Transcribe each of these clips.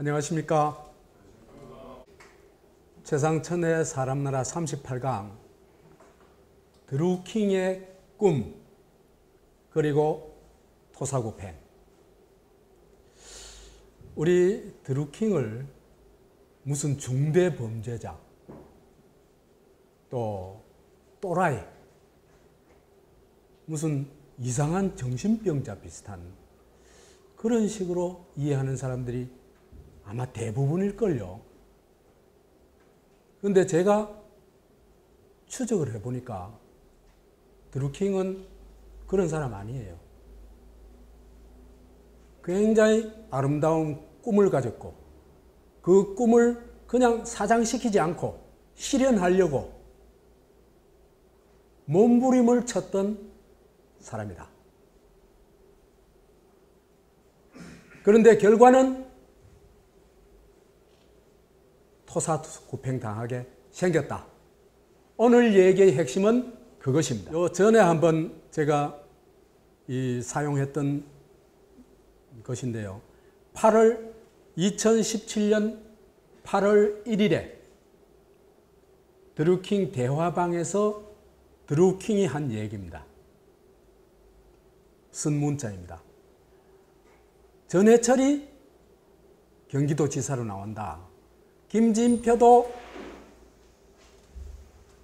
안녕하십니까. 최상천의 사람나라 38강 드루킹의 꿈 그리고 토사구팽. 우리 드루킹을 무슨 중대 범죄자 또 또라이 무슨 이상한 정신병자 비슷한 그런 식으로 이해하는 사람들이 아마 대부분일걸요. 그런데 제가 추적을 해보니까 드루킹은 그런 사람 아니에요. 굉장히 아름다운 꿈을 가졌고 그 꿈을 그냥 사장시키지 않고 실현하려고 몸부림을 쳤던 사람이다. 그런데 결과는 토사구팽 당하게 생겼다. 오늘 얘기의 핵심은 그것입니다. 요 전에 한번 제가 사용했던 것인데요. 2017년 8월 1일에 드루킹 대화방에서 드루킹이 한 얘기입니다. 쓴 문자입니다. 전해철이 경기도지사로 나온다. 김진표도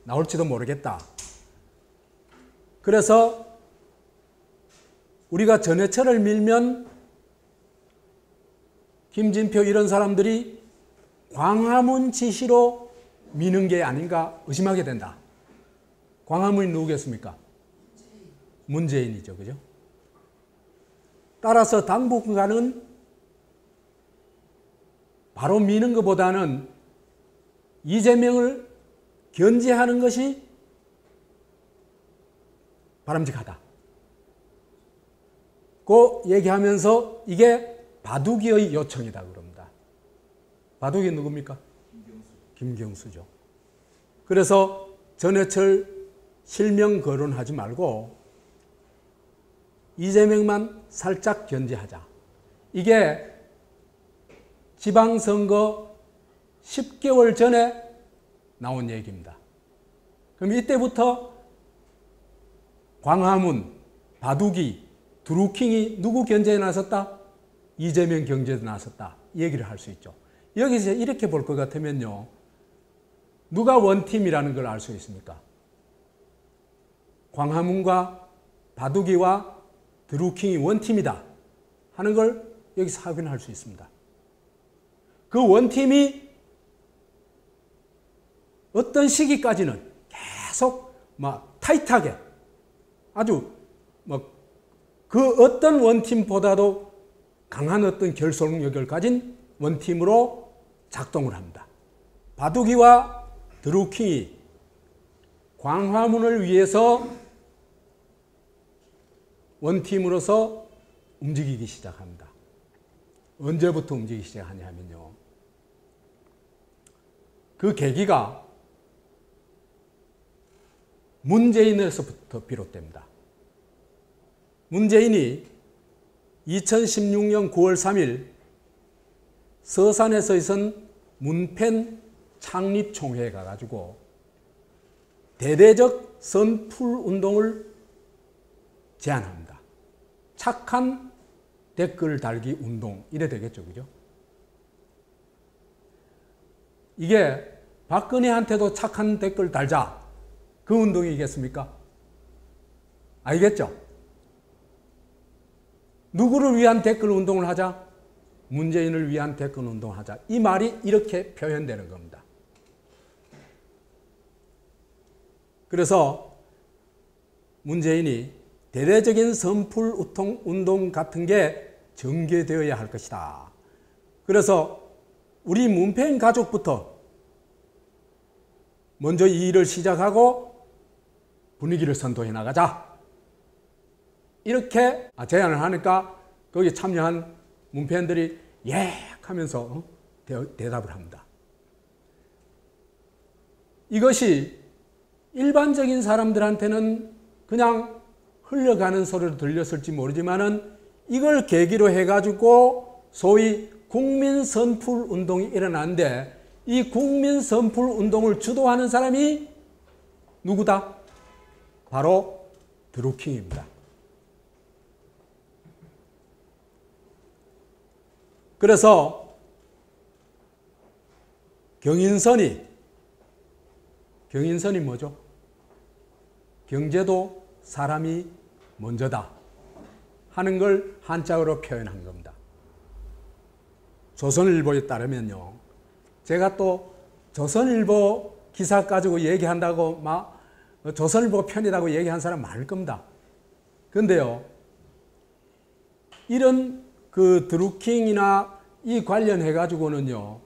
나올지도 모르겠다. 그래서 우리가 전해철을 밀면 김진표 이런 사람들이 광화문 지시로 미는 게 아닌가 의심하게 된다. 광화문이 누구겠습니까? 문재인이죠. 그죠? 따라서 당분간은 바로 미는 것보다는 이재명을 견제하는 것이 바람직하다. 그 얘기하면서 이게 바둑이의 요청이다 그럽니다. 바둑이 누굽니까? 김경수죠. 그래서 전해철 실명 거론하지 말고 이재명만 살짝 견제하자. 이게 지방선거 10개월 전에 나온 얘기입니다. 그럼 이때부터 광화문, 바둑이, 드루킹이 누구 견제에 나섰다? 이재명 견제에 나섰다. 얘기를 할 수 있죠. 여기서 이렇게 볼 것 같으면요. 누가 원팀이라는 걸 알 수 있습니까? 광화문과 바둑이와 드루킹이 원팀이다 하는 걸 여기서 확인할 수 있습니다. 그 원팀이 어떤 시기까지는 계속 막 타이트하게 아주 그 어떤 원팀보다도 강한 어떤 결속력을 가진 원팀으로 작동을 합니다. 바둑이와 드루킹이 광화문을 위해서 원팀으로서 움직이기 시작합니다. 언제부터 움직이기 시작하냐면요. 그 계기가 문재인에서부터 비롯됩니다. 문재인이 2016년 9월 3일 서산에서 있은 문펜 창립총회에 가가지고 대대적 선풀 운동을 제안합니다. 착한 댓글 달기 운동 이래 되겠죠. 그죠? 이게 박근혜한테도 착한 댓글 달자 그 운동이겠습니까? 알겠죠? 누구를 위한 댓글 운동을 하자? 문재인을 위한 댓글 운동을 하자. 이 말이 이렇게 표현되는 겁니다. 그래서 문재인이 대대적인 선풀 운동 같은 게 전개되어야 할 것이다. 그래서 우리 문펜 가족부터 먼저 이 일을 시작하고 분위기를 선도해 나가자. 이렇게 제안을 하니까 거기에 참여한 문펜들이 예 하면서 대답을 합니다. 이것이 일반적인 사람들한테는 그냥 흘러가는 소리로 들렸을지 모르지만은 이걸 계기로 해가지고 소위 국민 선풀 운동이 일어났는데 이 국민 선풀 운동을 주도하는 사람이 누구다? 바로 드루킹입니다. 그래서 경인선이 뭐죠? 경제도 사람이 먼저다 하는 걸 한자어로 표현한 겁니다. 조선일보에 따르면요, 제가 또 조선일보 기사 가지고 얘기한다고 막 조선일보 편이라고 얘기한 사람 많을 겁니다. 그런데요, 이런 그 드루킹이나 이 관련해 가지고는요,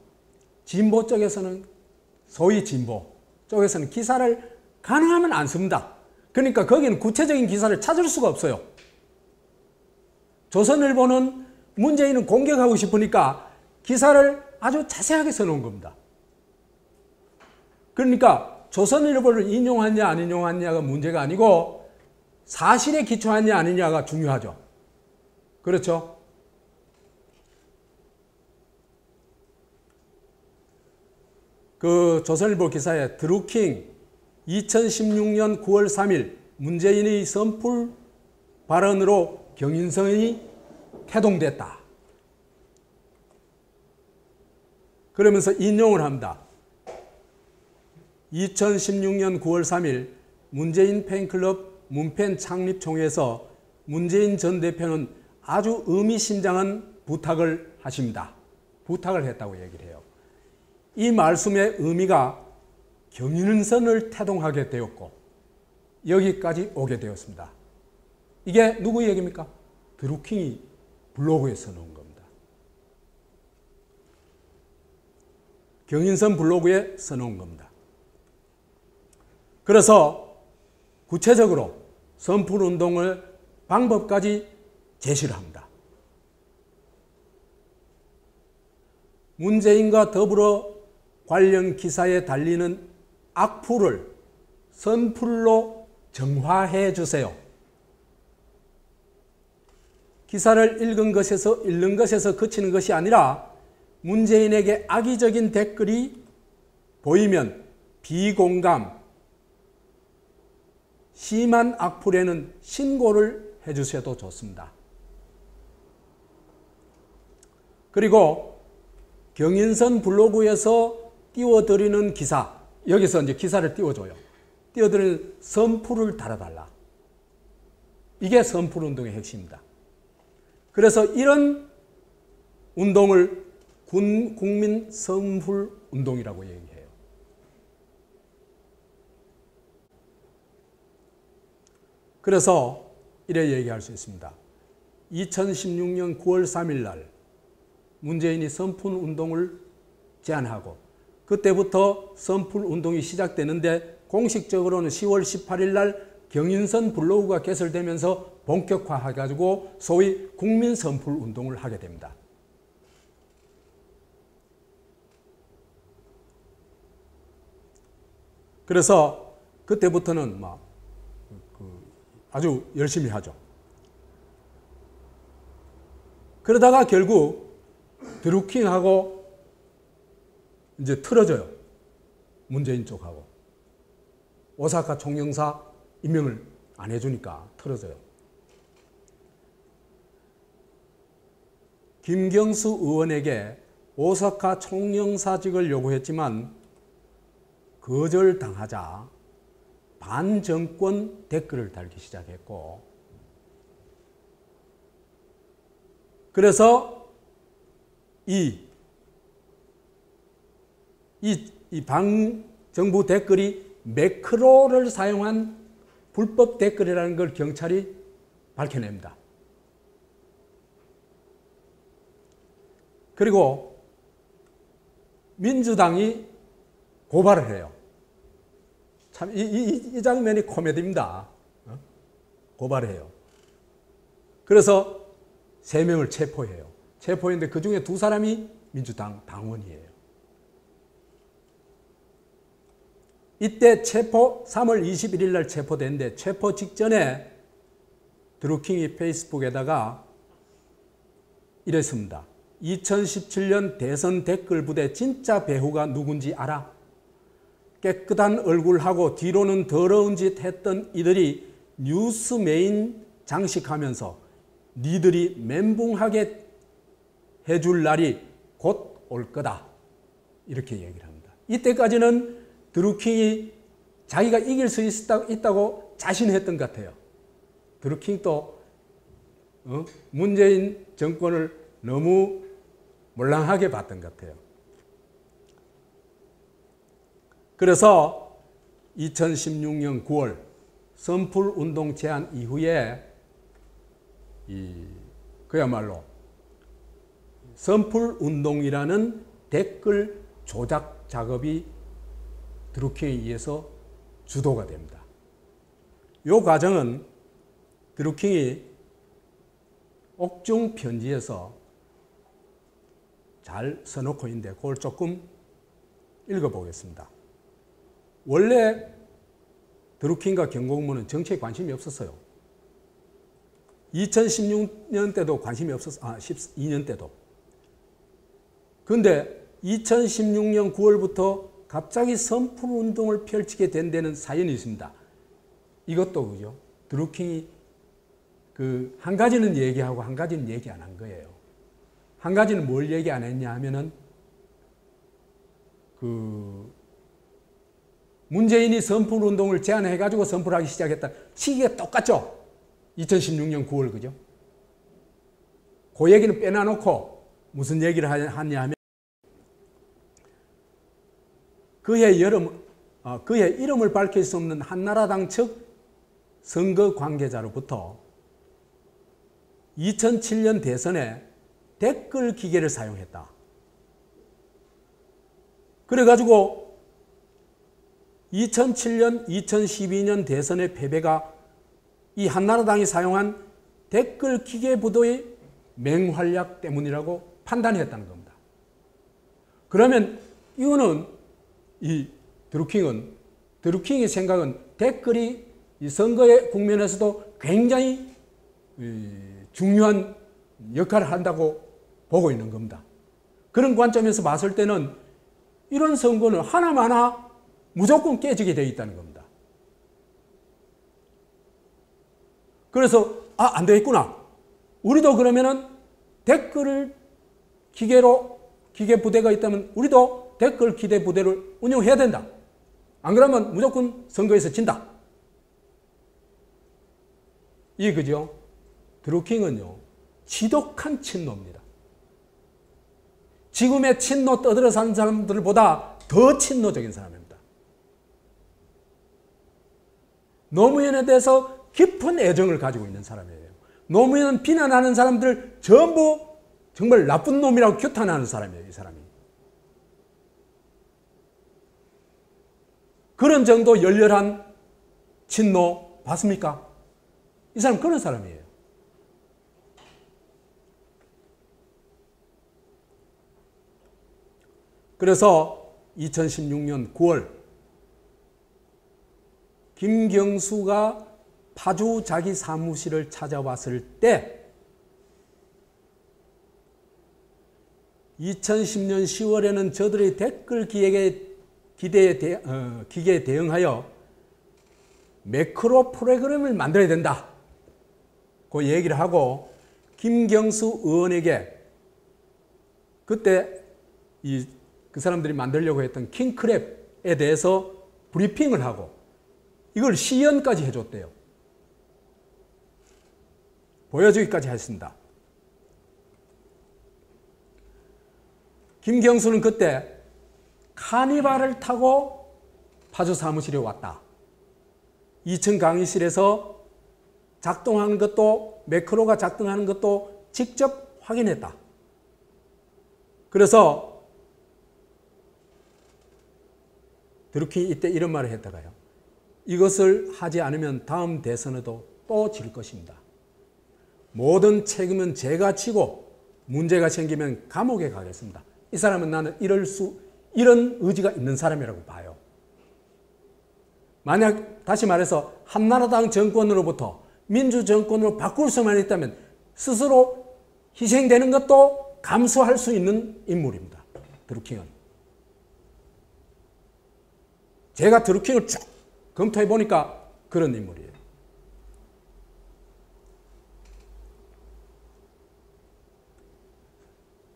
진보 쪽에서는, 소위 진보 쪽에서는 기사를 가능하면 안 씁니다. 그러니까 거기는 구체적인 기사를 찾을 수가 없어요. 조선일보는 문재인을 공격하고 싶으니까 기사를 아주 자세하게 써놓은 겁니다. 그러니까 조선일보를 인용하냐 안 인용하냐가 문제가 아니고 사실에 기초하냐 아니냐가 중요하죠. 그렇죠? 그 조선일보 기사에 드루킹 2016년 9월 3일 문재인의 선풀 발언으로 경인선이 태동됐다. 그러면서 인용을 합니다. 2016년 9월 3일 문재인 팬클럽 문팬 창립총회에서 문재인 전 대표는 아주 의미심장한 부탁을 하십니다. 부탁을 했다고 얘기를 해요. 이 말씀의 의미가 경인선을 태동하게 되었고 여기까지 오게 되었습니다. 이게 누구 얘기입니까? 드루킹이 블로그에 써놓은 겁니다. 경인선 블로그에 써놓은 겁니다. 그래서 구체적으로 선풀운동을 방법까지 제시를 합니다. 문재인과 더불어 관련 기사에 달리는 악플을 선풀로 정화해 주세요. 기사를 읽는 것에서 그치는 것이 아니라 문재인에게 악의적인 댓글이 보이면 비공감, 심한 악플에는 신고를 해주셔도 좋습니다. 그리고 경인선 블로그에서 띄워드리는 기사, 여기서 이제 기사를 띄워줘요. 띄워드리는 선풀을 달아달라. 이게 선풀운동의 핵심입니다. 그래서 이런 운동을 국민 선풀운동이라고 얘기해요. 그래서 이래 얘기할 수 있습니다. 2016년 9월 3일 날 문재인이 선풀운동을 제안하고 그때부터 선풀운동이 시작되는데 공식적으로는 10월 18일 날 경인선 블로그가 개설되면서 본격화해가지고 소위 국민 선풀운동을 하게 됩니다. 그래서 그때부터는 아주 열심히 하죠. 그러다가 결국 드루킹하고 이제 틀어져요. 문재인 쪽하고. 오사카 총영사 임명을 안 해주니까 틀어져요. 김경수 의원에게 오사카 총영사직을 요구했지만 거절당하자 반정권 댓글을 달기 시작했고, 그래서 이 반정부 댓글이 매크로를 사용한 불법 댓글이라는 걸 경찰이 밝혀냅니다. 그리고 민주당이 고발을 해요. 참 이 장면이 코미디입니다. 고발을 해요. 그래서 3명을 체포해요. 체포했는데 그 중에 2사람이 민주당 당원이에요. 이때 3월 21일 날 체포됐는데 체포 직전에 드루킹이 페이스북에다가 이랬습니다. 2017년 대선 댓글 부대 진짜 배후가 누군지 알아? 깨끗한 얼굴하고 뒤로는 더러운 짓 했던 이들이 뉴스 메인 장식하면서 니들이 멘붕하게 해줄 날이 곧 올 거다. 이렇게 얘기를 합니다. 이때까지는 드루킹이 자기가 이길 수 있다고 자신했던 것 같아요. 드루킹도 문재인 정권을 너무 몰랑하게 봤던 것 같아요. 그래서 2016년 9월 선풀운동 제안 이후에 그야말로 선풀운동이라는 댓글 조작 작업이 드루킹에 의해서 주도가 됩니다. 이 과정은 드루킹이 옥중 편지에서 잘 써놓고 있는데 그걸 조금 읽어보겠습니다. 원래 드루킹과 경고문은 정치에 관심이 없었어요. 2016년 때도 관심이 없었어요. 12년 때도. 그런데 2016년 9월부터 갑자기 선풀운동을 펼치게 된 데는 사연이 있습니다. 이것도 그죠. 드루킹이 한 가지는 얘기하고 한 가지는 얘기 안 한 거예요. 한 가지는 뭘 얘기 안 했냐 하면은 문재인이 선풀운동을 제안해가지고 선풀하기 시작했다. 시기가 똑같죠? 2016년 9월, 그죠? 그 얘기는 빼놔놓고 무슨 얘기를 하냐 하면 그의 이름을 밝힐 수 없는 한나라당 측 선거 관계자로부터 2007년 대선에 댓글 기계를 사용했다. 그래가지고 2007년, 2012년 대선의 패배가 이 한나라당이 사용한 댓글 기계 부도의 맹활약 때문이라고 판단했다는 겁니다. 그러면 이거는 이 드루킹의 생각은 댓글이 이 선거의 국면에서도 굉장히 중요한 역할을 한다고 보고 있는 겁니다. 그런 관점에서 봤을 때는 이런 선거는 하나마나 무조건 깨지게 되어 있다는 겁니다. 그래서 안 되겠구나. 우리도 그러면은 댓글을 기계 부대가 있다면 우리도 댓글 기대 부대를 운영해야 된다. 안 그러면 무조건 선거에서 진다. 그죠? 드루킹은요, 지독한 친노입니다. 지금의 친노 떠들어 사는 사람들보다 더 친노적인 사람입니다. 노무현에 대해서 깊은 애정을 가지고 있는 사람이에요. 노무현 비난하는 사람들 전부 정말 나쁜 놈이라고 규탄하는 사람이에요, 이 사람이. 그런 정도 열렬한 친노 봤습니까? 이 사람 그런 사람이에요. 그래서 2016년 9월 김경수가 파주 자기 사무실을 찾아왔을 때 2010년 10월에는 저들의 댓글 기계에 대응하여 매크로 프로그램을 만들어야 된다. 그 얘기를 하고 김경수 의원에게 그때 그 사람들이 만들려고 했던 킹크랩에 대해서 브리핑을 하고 이걸 시연까지 해줬대요. 보여주기까지 했습니다. 김경수는 그때 카니발을 타고 파주 사무실에 왔다. 2층 강의실에서 작동하는 것도 매크로가 작동하는 것도 직접 확인했다. 그래서 드루킹이 이때 이런 말을 했다가요. 이것을 하지 않으면 다음 대선에도 또 질 것입니다. 모든 책임은 제가 지고 문제가 생기면 감옥에 가겠습니다. 이 사람은 나는 이런 의지가 있는 사람이라고 봐요. 만약 다시 말해서 한나라당 정권으로부터 민주정권으로 바꿀 수만 있다면 스스로 희생되는 것도 감수할 수 있는 인물입니다. 드루킹은. 제가 드루킹을 쭉 검토해 보니까 그런 인물이에요.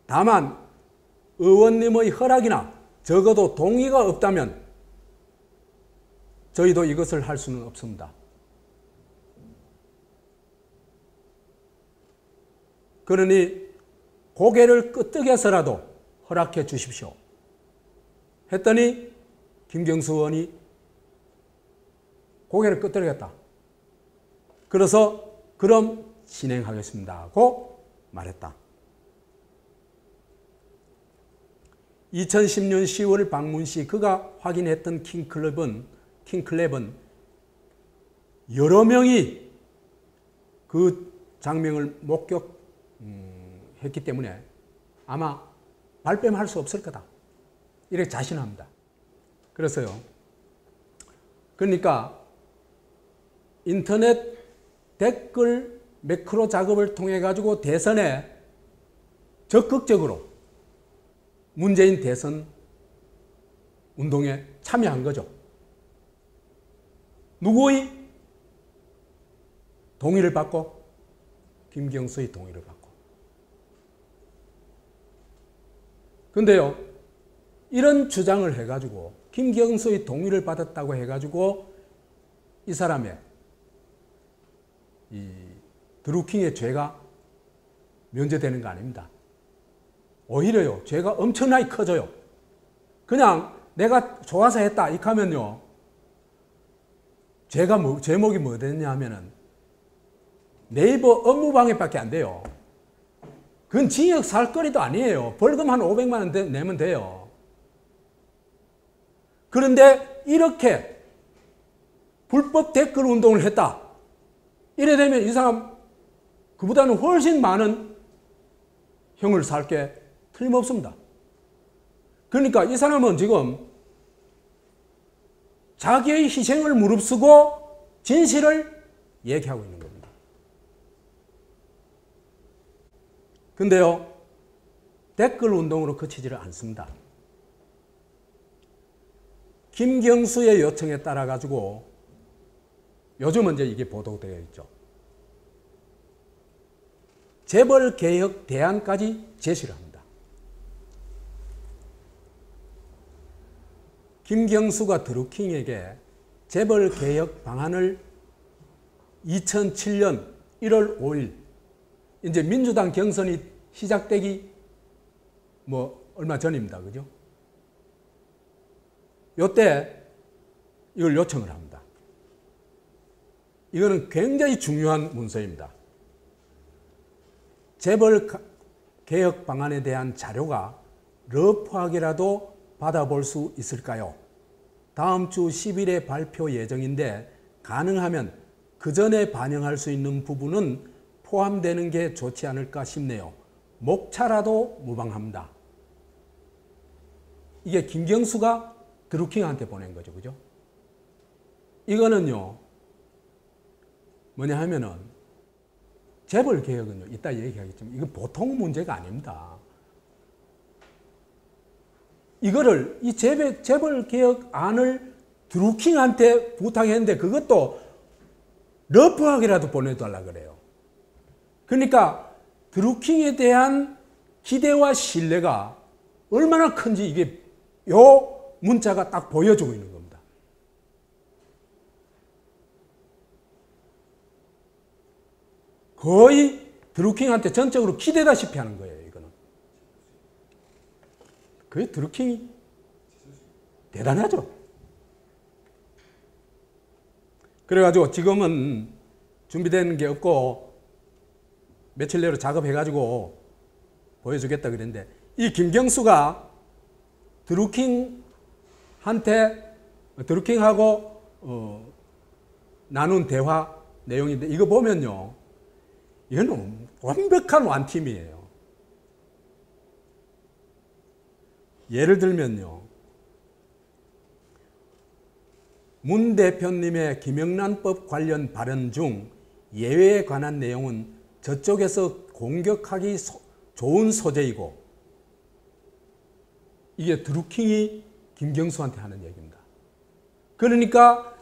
다만 의원님의 허락이나 적어도 동의가 없다면 저희도 이것을 할 수는 없습니다. 그러니 고개를 끄덕여서라도 허락해 주십시오. 했더니 김경수 의원이 고개를 끄덕였다. 그래서 그럼 진행하겠습니다 고 말했다. 2010년 10월 방문 시 그가 확인했던 킹클랩은 여러 명이 그 장면을 목격했기 때문에 아마 발뺌할 수 없을 거다. 이렇게 자신합니다. 그래서요. 그러니까 인터넷 댓글 매크로 작업을 통해 가지고 대선에 적극적으로 문재인 대선 운동에 참여한 거죠. 누구의 동의를 받고? 김경수의 동의를 받고. 근데요, 이런 주장을 해가지고 김경수의 동의를 받았다고 해가지고 이 사람의 이 드루킹의 죄가 면제되는 거 아닙니다. 오히려요, 죄가 엄청나게 커져요. 그냥 내가 좋아서 했다 이렇게 하면요, 제목이 뭐 됐냐 하면은 네이버 업무방해밖에 안 돼요. 그건 징역 살거리도 아니에요. 벌금 한 500만 원 내면 돼요. 그런데 이렇게 불법 댓글 운동을 했다. 이래 되면 이 사람 그보다는 훨씬 많은 형을 살 게 틀림없습니다. 그러니까 이 사람은 지금 자기의 희생을 무릅쓰고 진실을 얘기하고 있는 겁니다. 근데요, 댓글 운동으로 그치지를 않습니다. 김경수의 요청에 따라 가지고 요즘은 이제 이게 보도되어 있죠. 재벌개혁 대안까지 제시를 합니다. 김경수가 드루킹에게 재벌개혁 방안을 2007년 1월 5일 이제 민주당 경선이 시작되기 얼마 전입니다. 그죠? 요때 이걸 요청을 합니다. 이거는 굉장히 중요한 문서입니다. 재벌개혁 방안에 대한 자료가 러프하게라도 받아볼 수 있을까요? 다음 주 10일에 발표 예정인데 가능하면 그 전에 반영할 수 있는 부분은 포함되는 게 좋지 않을까 싶네요. 목차라도 무방합니다. 이게 김경수가 드루킹한테 보낸 거죠. 그죠? 이거는요, 뭐냐 하면은, 재벌개혁은요, 이따 얘기하겠지만, 이건 보통 문제가 아닙니다. 이거를, 이 재벌개혁안을 드루킹한테 부탁했는데, 그것도 러프하게라도 보내달라 그래요. 그러니까, 드루킹에 대한 기대와 신뢰가 얼마나 큰지 이게 요 문자가 딱 보여주고 있는 겁니다. 거의 드루킹한테 전적으로 기대다시피 하는 거예요, 이거는. 그게 드루킹이 대단하죠. 그래가지고 지금은 준비된 게 없고 며칠 내로 작업해가지고 보여주겠다 그랬는데, 이 김경수가 드루킹하고 나눈 대화 내용인데, 이거 보면요, 이거는 완벽한 완팀이에요. 예를 들면요, 문 대표님의 김영란법 관련 발언 중 예외에 관한 내용은 저쪽에서 공격하기 좋은 소재이고 이게 드루킹이 김경수한테 하는 얘기입니다. 그러니까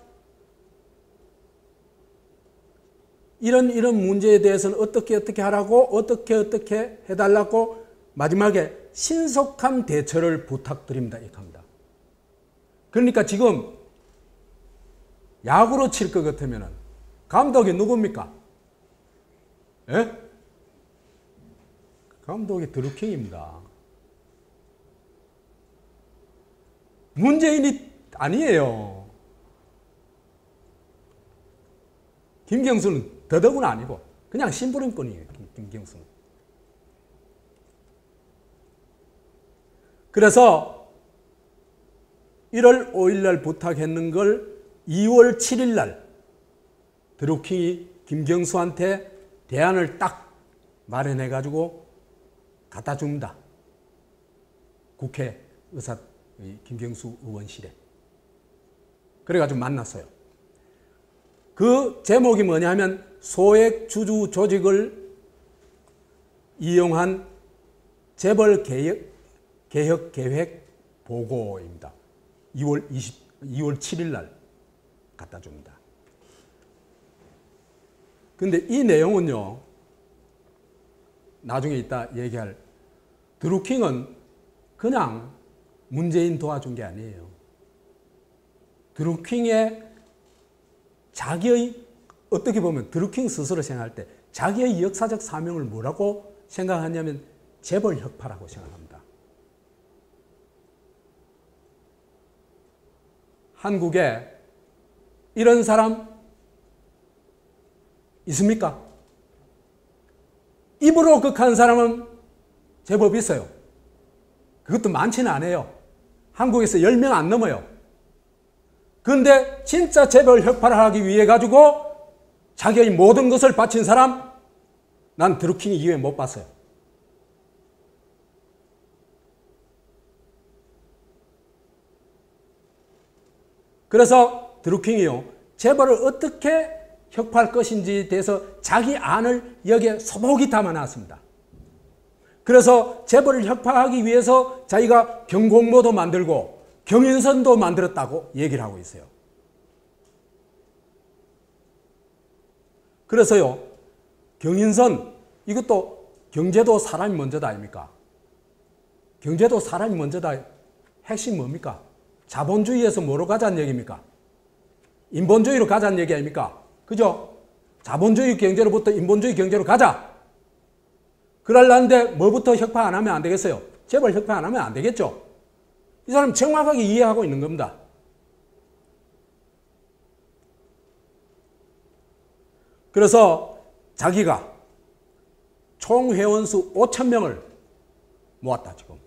이런 문제에 대해서는 어떻게 하라고 어떻게 해달라고 마지막에 신속한 대처를 부탁드립니다. 이렇게 합니다. 그러니까 지금 야구로 칠 것 같으면 감독이 누굽니까? 예? 감독이 드루킹입니다. 문재인이 아니에요. 김경수는 더더군 아니고 그냥 심부름꾼이에요. 김경수는. 그래서 1월 5일 날 부탁했는 걸 2월 7일 날 드루킹이 김경수한테 대안을 딱 마련해 가지고 갖다 줍니다. 국회 의사 김경수 의원실에. 그래가지고 만났어요. 그 제목이 뭐냐면 소액 주주 조직을 이용한 재벌 개혁 계획 보고입니다. 2월 7일 날 갖다 줍니다. 근데 이 내용은요, 나중에 이따 얘기할 드루킹은 그냥 문재인 도와준 게 아니에요. 드루킹의 자기의 어떻게 보면 드루킹 스스로 생각할 때 자기의 역사적 사명을 뭐라고 생각하냐면 재벌 혁파라고 생각합니다. 한국에 이런 사람 있습니까? 입으로 극한 사람은 제법 있어요. 그것도 많지는 않아요. 한국에서 10명 안 넘어요. 그런데 진짜 재벌 혁파를 하기 위해 가지고 자기의 모든 것을 바친 사람, 난 드루킹 이후에 못 봤어요. 그래서 드루킹이요, 재벌을 어떻게 혁파할 것인지에 대해서 자기 안을 여기에 소복이 담아놨습니다. 그래서 재벌을 혁파하기 위해서 자기가 경공모도 만들고 경인선도 만들었다고 얘기를 하고 있어요. 그래서요, 경인선, 이것도 경제도 사람이 먼저다 아닙니까? 경제도 사람이 먼저다. 핵심 뭡니까? 자본주의에서 뭐로 가자는 얘기입니까? 인본주의로 가자는 얘기 아닙니까? 그죠? 자본주의 경제로부터 인본주의 경제로 가자. 그러려는데 뭐부터 혁파 안 하면 안 되겠어요? 재벌 혁파 안 하면 안 되겠죠? 이 사람 정확하게 이해하고 있는 겁니다. 그래서 자기가 총 회원수 5,000명을 모았다, 지금.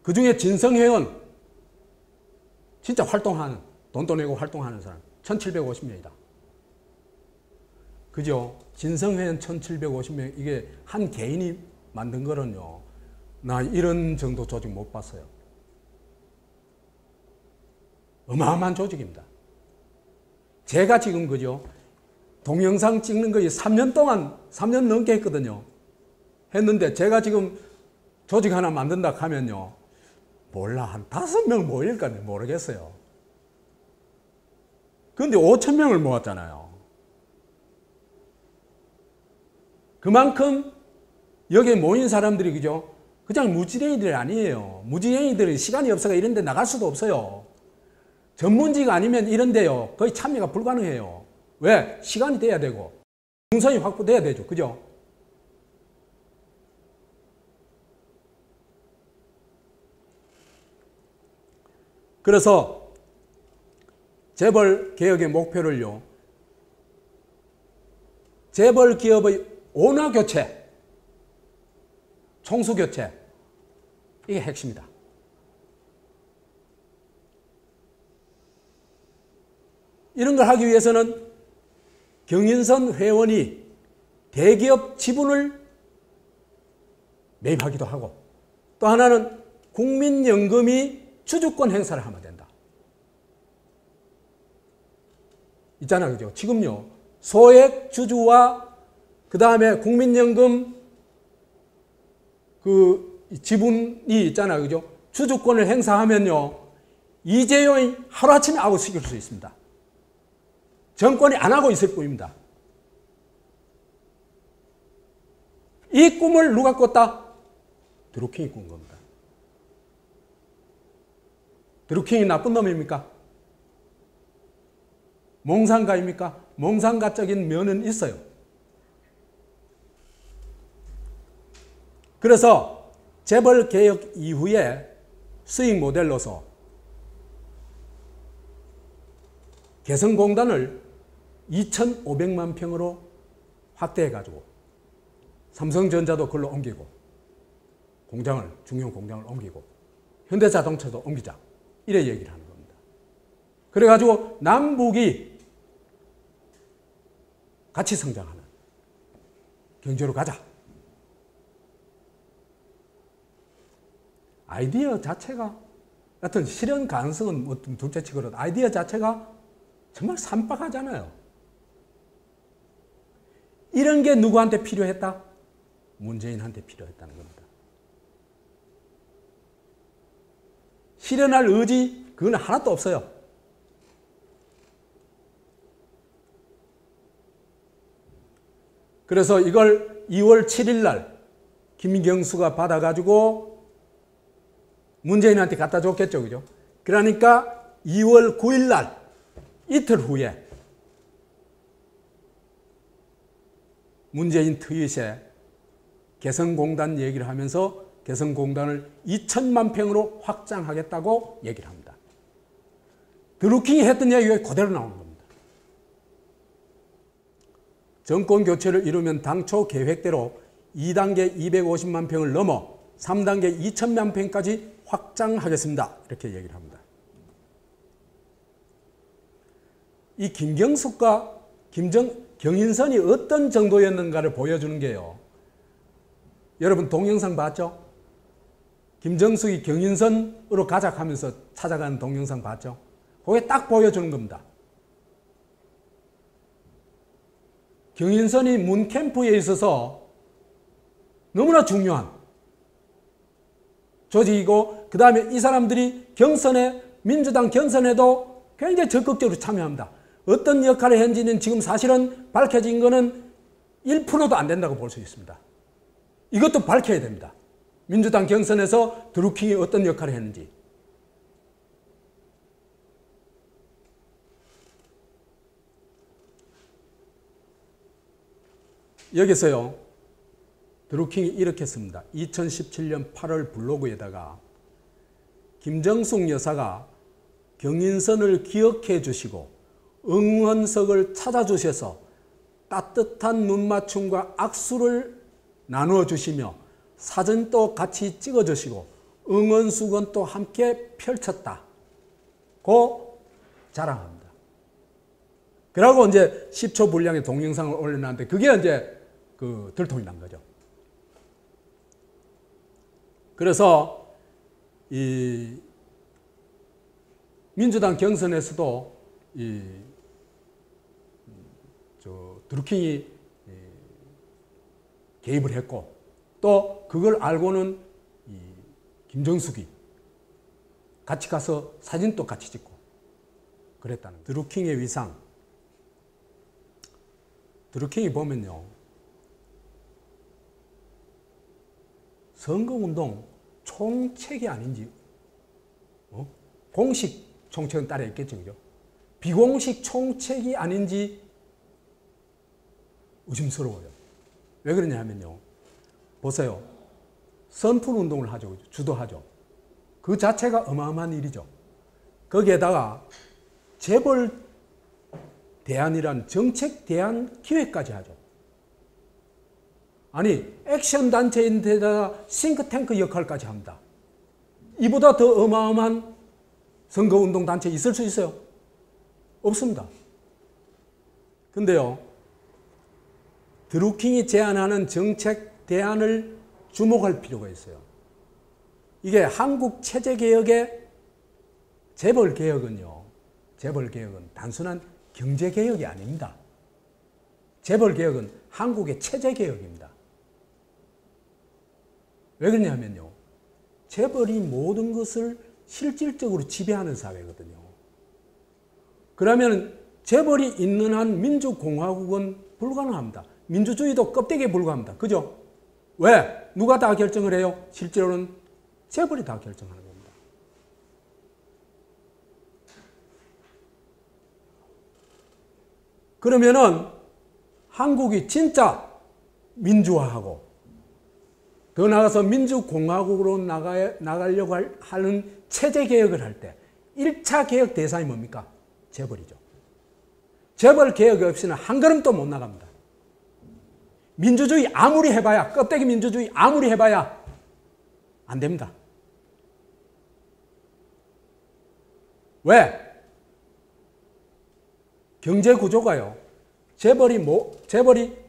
그 중에 진성회원, 진짜 활동하는, 돈도 내고 활동하는 사람, 1,750명이다. 그죠? 진성회원 1,750명, 이게 한 개인이 만든 거는요, 나 이런 정도 조직 못 봤어요. 어마어마한 조직입니다. 제가 지금, 그죠? 동영상 찍는 거에 3년 동안, 3년 넘게 했거든요. 했는데 제가 지금 조직 하나 만든다 하면요, 몰라, 한 5명 모일까 모르겠어요. 그런데 5,000명을 모았잖아요. 그만큼 여기에 모인 사람들이, 그죠? 그냥 무지랭이들 아니에요. 무지랭이들이 시간이 없어서 이런 데 나갈 수도 없어요. 전문직 아니면 이런 데요, 거의 참여가 불가능해요. 왜? 시간이 돼야 되고, 동선이 확보돼야 되죠. 그죠? 그래서 재벌 개혁의 목표를요, 재벌 기업의 오너 교체, 총수 교체, 이게 핵심이다. 이런 걸 하기 위해서는 경인선 회원이 대기업 지분을 매입하기도 하고, 또 하나는 국민연금이 주주권 행사를 하면 된다. 있잖아요, 그죠? 지금요, 소액 주주와 그 다음에 국민연금 그 지분이 있잖아요. 그죠? 주주권을 행사하면요. 이재용이 하루아침에 아웃시킬 수 있습니다. 정권이 안 하고 있을 뿐입니다. 이 꿈을 누가 꿨다? 드루킹이 꾼 겁니다. 드루킹이 나쁜 놈입니까? 몽상가입니까? 몽상가적인 면은 있어요. 그래서 재벌개혁 이후에 수익 모델로서 개성공단을 2,500만 평으로 확대해가지고 삼성전자도 그걸로 옮기고 공장을, 중형 공장을 옮기고 현대자동차도 옮기자 이래 얘기를 하는 겁니다. 그래가지고 남북이 같이 성장하는 경제로 가자. 아이디어 자체가 하여튼 실현 가능성은 뭐 둘째치고라도 아이디어 자체가 정말 산박하잖아요. 이런 게 누구한테 필요했다? 문재인한테 필요했다는 겁니다. 실현할 의지 그건 하나도 없어요. 그래서 이걸 2월 7일 날 김경수가 받아가지고 문재인한테 갖다 줬겠죠. 그죠? 그러니까 2월 9일 날 이틀 후에 문재인 트윗에 개성공단 얘기를 하면서 개성공단을 2,000만 평으로 확장하겠다고 얘기를 합니다. 드루킹이 했던 얘기가 그대로 나오는 겁니다. 정권 교체를 이루면 당초 계획대로 2단계 250만 평을 넘어 3단계 2,000만 평까지 확장하겠습니다. 이렇게 얘기를 합니다. 이 김경숙과 경인선이 어떤 정도였는가를 보여주는 게요. 여러분 동영상 봤죠? 김정숙이 경인선으로 가자 하면서 찾아가는 동영상 봤죠? 그게 딱 보여주는 겁니다. 경인선이 문캠프에 있어서 너무나 중요한 조직이고 그 다음에 이 사람들이 경선에 민주당 경선에도 굉장히 적극적으로 참여합니다. 어떤 역할을 했는지는 지금 사실은 밝혀진 거는 1%도 안 된다고 볼 수 있습니다. 이것도 밝혀야 됩니다. 민주당 경선에서 드루킹이 어떤 역할을 했는지. 여기서요. 드루킹이 이렇게 씁니다. 2017년 8월 블로그에다가 김정숙 여사가 경인선을 기억해 주시고 응원석을 찾아주셔서 따뜻한 눈맞춤과 악수를 나누어 주시며 사진도 같이 찍어 주시고 응원수건도 함께 펼쳤다고 자랑합니다. 그러고 이제 10초 분량의 동영상을 올려놨는데 그게 이제 그 들통이 난 거죠. 그래서 이 민주당 경선에서도 드루킹이 개입을 했고 또 그걸 알고는 김정숙이 같이 가서 사진도 같이 찍고 그랬다는 거예요. 드루킹의 위상. 드루킹이 보면요. 선거운동 총책이 아닌지 공식 총책은 따로 있겠죠. 그죠? 비공식 총책이 아닌지 의심스러워요. 왜 그러냐 하면요. 보세요. 선풀운동을 하죠. 그죠? 주도하죠. 그 자체가 어마어마한 일이죠. 거기에다가 재벌 대안이란 정책 대안 기획까지 하죠. 아니 액션 단체인데다가 싱크탱크 역할까지 합니다. 이보다 더 어마어마한 선거운동 단체 있을 수 있어요? 없습니다. 근데요. 드루킹이 제안하는 정책 대안을 주목할 필요가 있어요. 이게 한국 체제개혁의 재벌개혁은요. 재벌개혁은 단순한 경제개혁이 아닙니다. 재벌개혁은 한국의 체제개혁입니다. 왜 그러냐면요. 재벌이 모든 것을 실질적으로 지배하는 사회거든요. 그러면 재벌이 있는 한 민주공화국은 불가능합니다. 민주주의도 껍데기에 불과합니다. 그죠? 왜? 누가 다 결정을 해요? 실제로는 재벌이 다 결정하는 겁니다. 그러면은 한국이 진짜 민주화하고 더 나아가서 민주공화국으로 나가려고 하는 체제개혁을 할 때 1차 개혁 대상이 뭡니까? 재벌이죠. 재벌 개혁이 없이는 한 걸음도 못 나갑니다. 민주주의 아무리 해봐야, 껍데기 민주주의 아무리 해봐야 안 됩니다. 왜? 경제 구조가요. 재벌이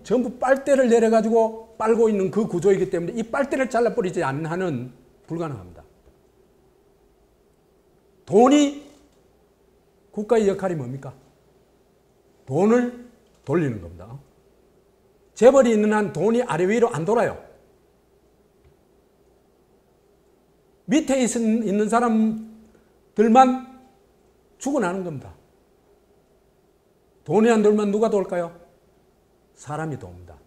전부 빨대를 내려가지고 빨고 있는 그 구조이기 때문에 이 빨대를 잘라버리지 않는 한은 불가능합니다. 돈이 국가의 역할이 뭡니까? 돈을 돌리는 겁니다. 재벌이 있는 한 돈이 아래 위로 안 돌아요. 밑에 있는 사람들만 죽어나는 겁니다. 돈이 안 돌면 누가 돌까요? 사람이 돕니다.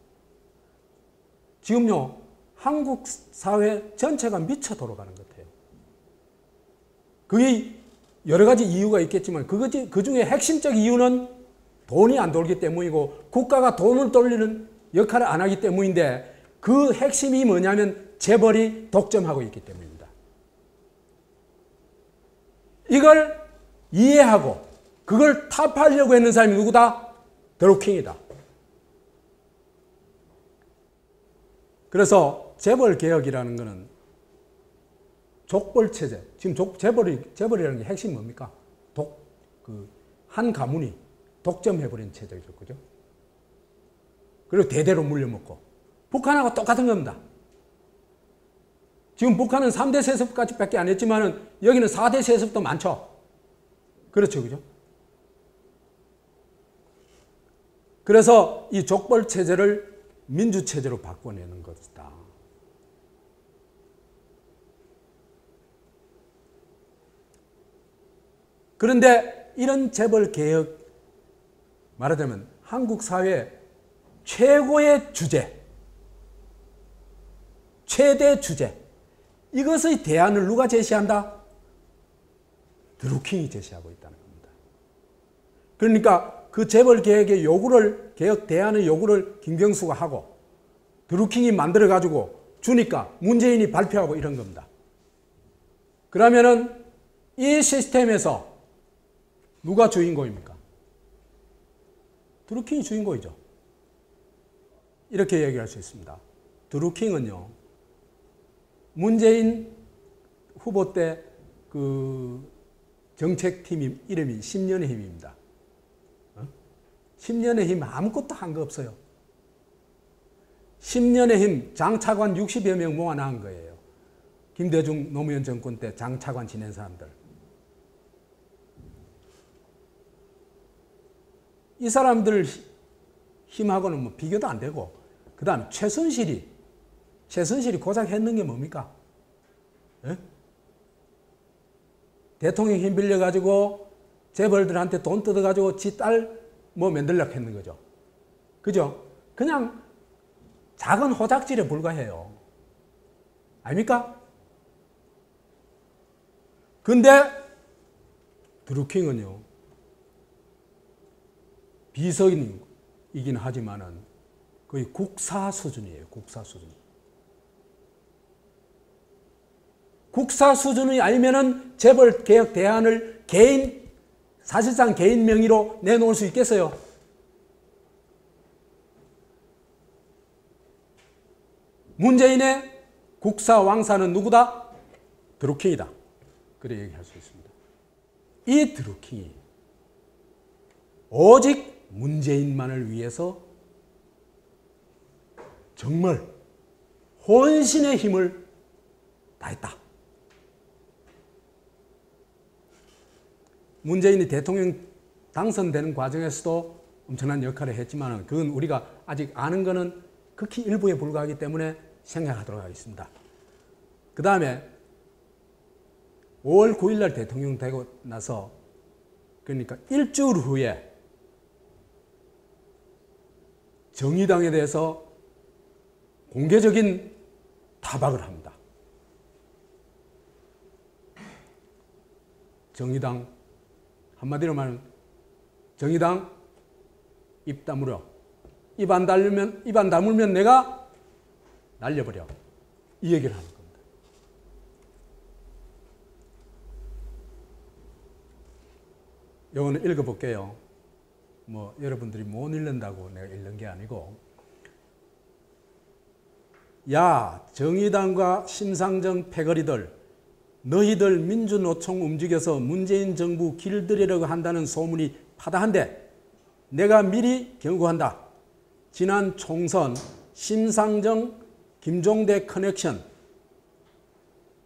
지금요, 한국 사회 전체가 미쳐 돌아가는 것 같아요. 그게 여러 가지 이유가 있겠지만 그 중에 핵심적 이유는 돈이 안 돌기 때문이고 국가가 돈을 돌리는 역할을 안 하기 때문인데 그 핵심이 뭐냐면 재벌이 독점하고 있기 때문입니다. 이걸 이해하고 그걸 타파하려고 했는 사람이 누구다? 드루킹이다. 그래서 재벌 개혁이라는 것은 족벌 체제. 지금 재벌이라는 게 핵심이 뭡니까? 한 가문이 독점해버린 체제죠. 그죠? 그리고 대대로 물려먹고. 북한하고 똑같은 겁니다. 지금 북한은 3대 세습까지밖에 안 했지만 여기는 4대 세습도 많죠. 그렇죠. 그죠? 그래서 이 족벌 체제를 민주체제로 바꿔내는 것이다. 그런데 이런 재벌 개혁, 말하자면 한국 사회 최고의 주제, 최대 주제, 이것의 대안을 누가 제시한다? 드루킹이 제시하고 있다는 겁니다. 그러니까 그 재벌 개혁의 개혁 대안의 요구를 김경수가 하고 드루킹이 만들어가지고 주니까 문재인이 발표하고 이런 겁니다. 그러면은 이 시스템에서 누가 주인공입니까? 드루킹이 주인공이죠. 이렇게 얘기할 수 있습니다. 드루킹은요, 문재인 후보 때 그 정책팀 이름이 10년의 힘입니다. 10년의 힘 아무것도 한 거 없어요. 10년의 힘 장차관 60여 명 모아놓은 거예요. 김대중 노무현 정권 때 장차관 지낸 사람들. 이 사람들 힘하고는 뭐 비교도 안 되고, 그 다음 최순실이 고작 했는 게 뭡니까? 에? 대통령 힘 빌려가지고 재벌들한테 돈 뜯어가지고 지 딸 뭐 만들려고 했는 거죠. 그죠? 그냥 작은 호작질에 불과해요. 아닙니까? 근데 드루킹은요, 비서인이긴 하지만은 거의 국사 수준이에요. 국사 수준. 국사 수준이 아니면은 재벌 개혁 대안을 사실상 개인 명의로 내놓을 수 있겠어요? 문재인의 국사 왕사는 누구다? 드루킹이다. 그래 얘기할 수 있습니다. 이 드루킹이 오직 문재인만을 위해서 정말 혼신의 힘을 다했다. 문재인이 대통령 당선되는 과정에서도 엄청난 역할을 했지만 그건 우리가 아직 아는 거는 극히 일부에 불과하기 때문에 생략하도록 하겠습니다. 그 다음에 5월 9일 날 대통령 되고 나서 그러니까 일주일 후에 정의당에 대해서 공개적인 타박을 합니다. 정의당, 한마디로 말하면 정의당 입 다물어. 입 안 다물면 내가 날려버려. 이 얘기를 하는 겁니다. 이거는 읽어볼게요. 뭐 여러분들이 못 읽는다고 내가 읽는 게 아니고, 야 정의당과 심상정 패거리들, 너희들 민주노총 움직여서 문재인 정부 길들이려고 한다는 소문이 파다한데 내가 미리 경고한다. 지난 총선 심상정 김종대 커넥션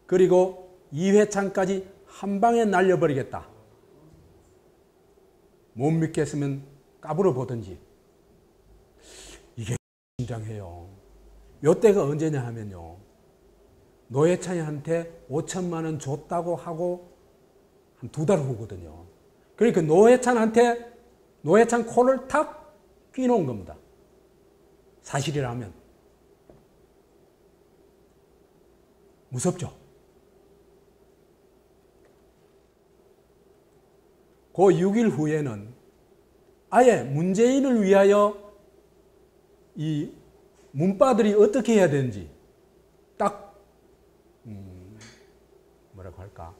그리고 이회창까지 한 방에 날려버리겠다. 못 믿겠으면 까불어 보든지. 이게 긴장해요. 요때가 언제냐 하면요, 노회찬한테 5천만 원 줬다고 하고 한 2달 후거든요. 그러니까 노회찬 코를 탁 끼놓은 겁니다. 사실이라면. 무섭죠? 그 6일 후에는 아예 문재인을 위하여 이 문바들이 어떻게 해야 되는지 딱 뭐라고 할까,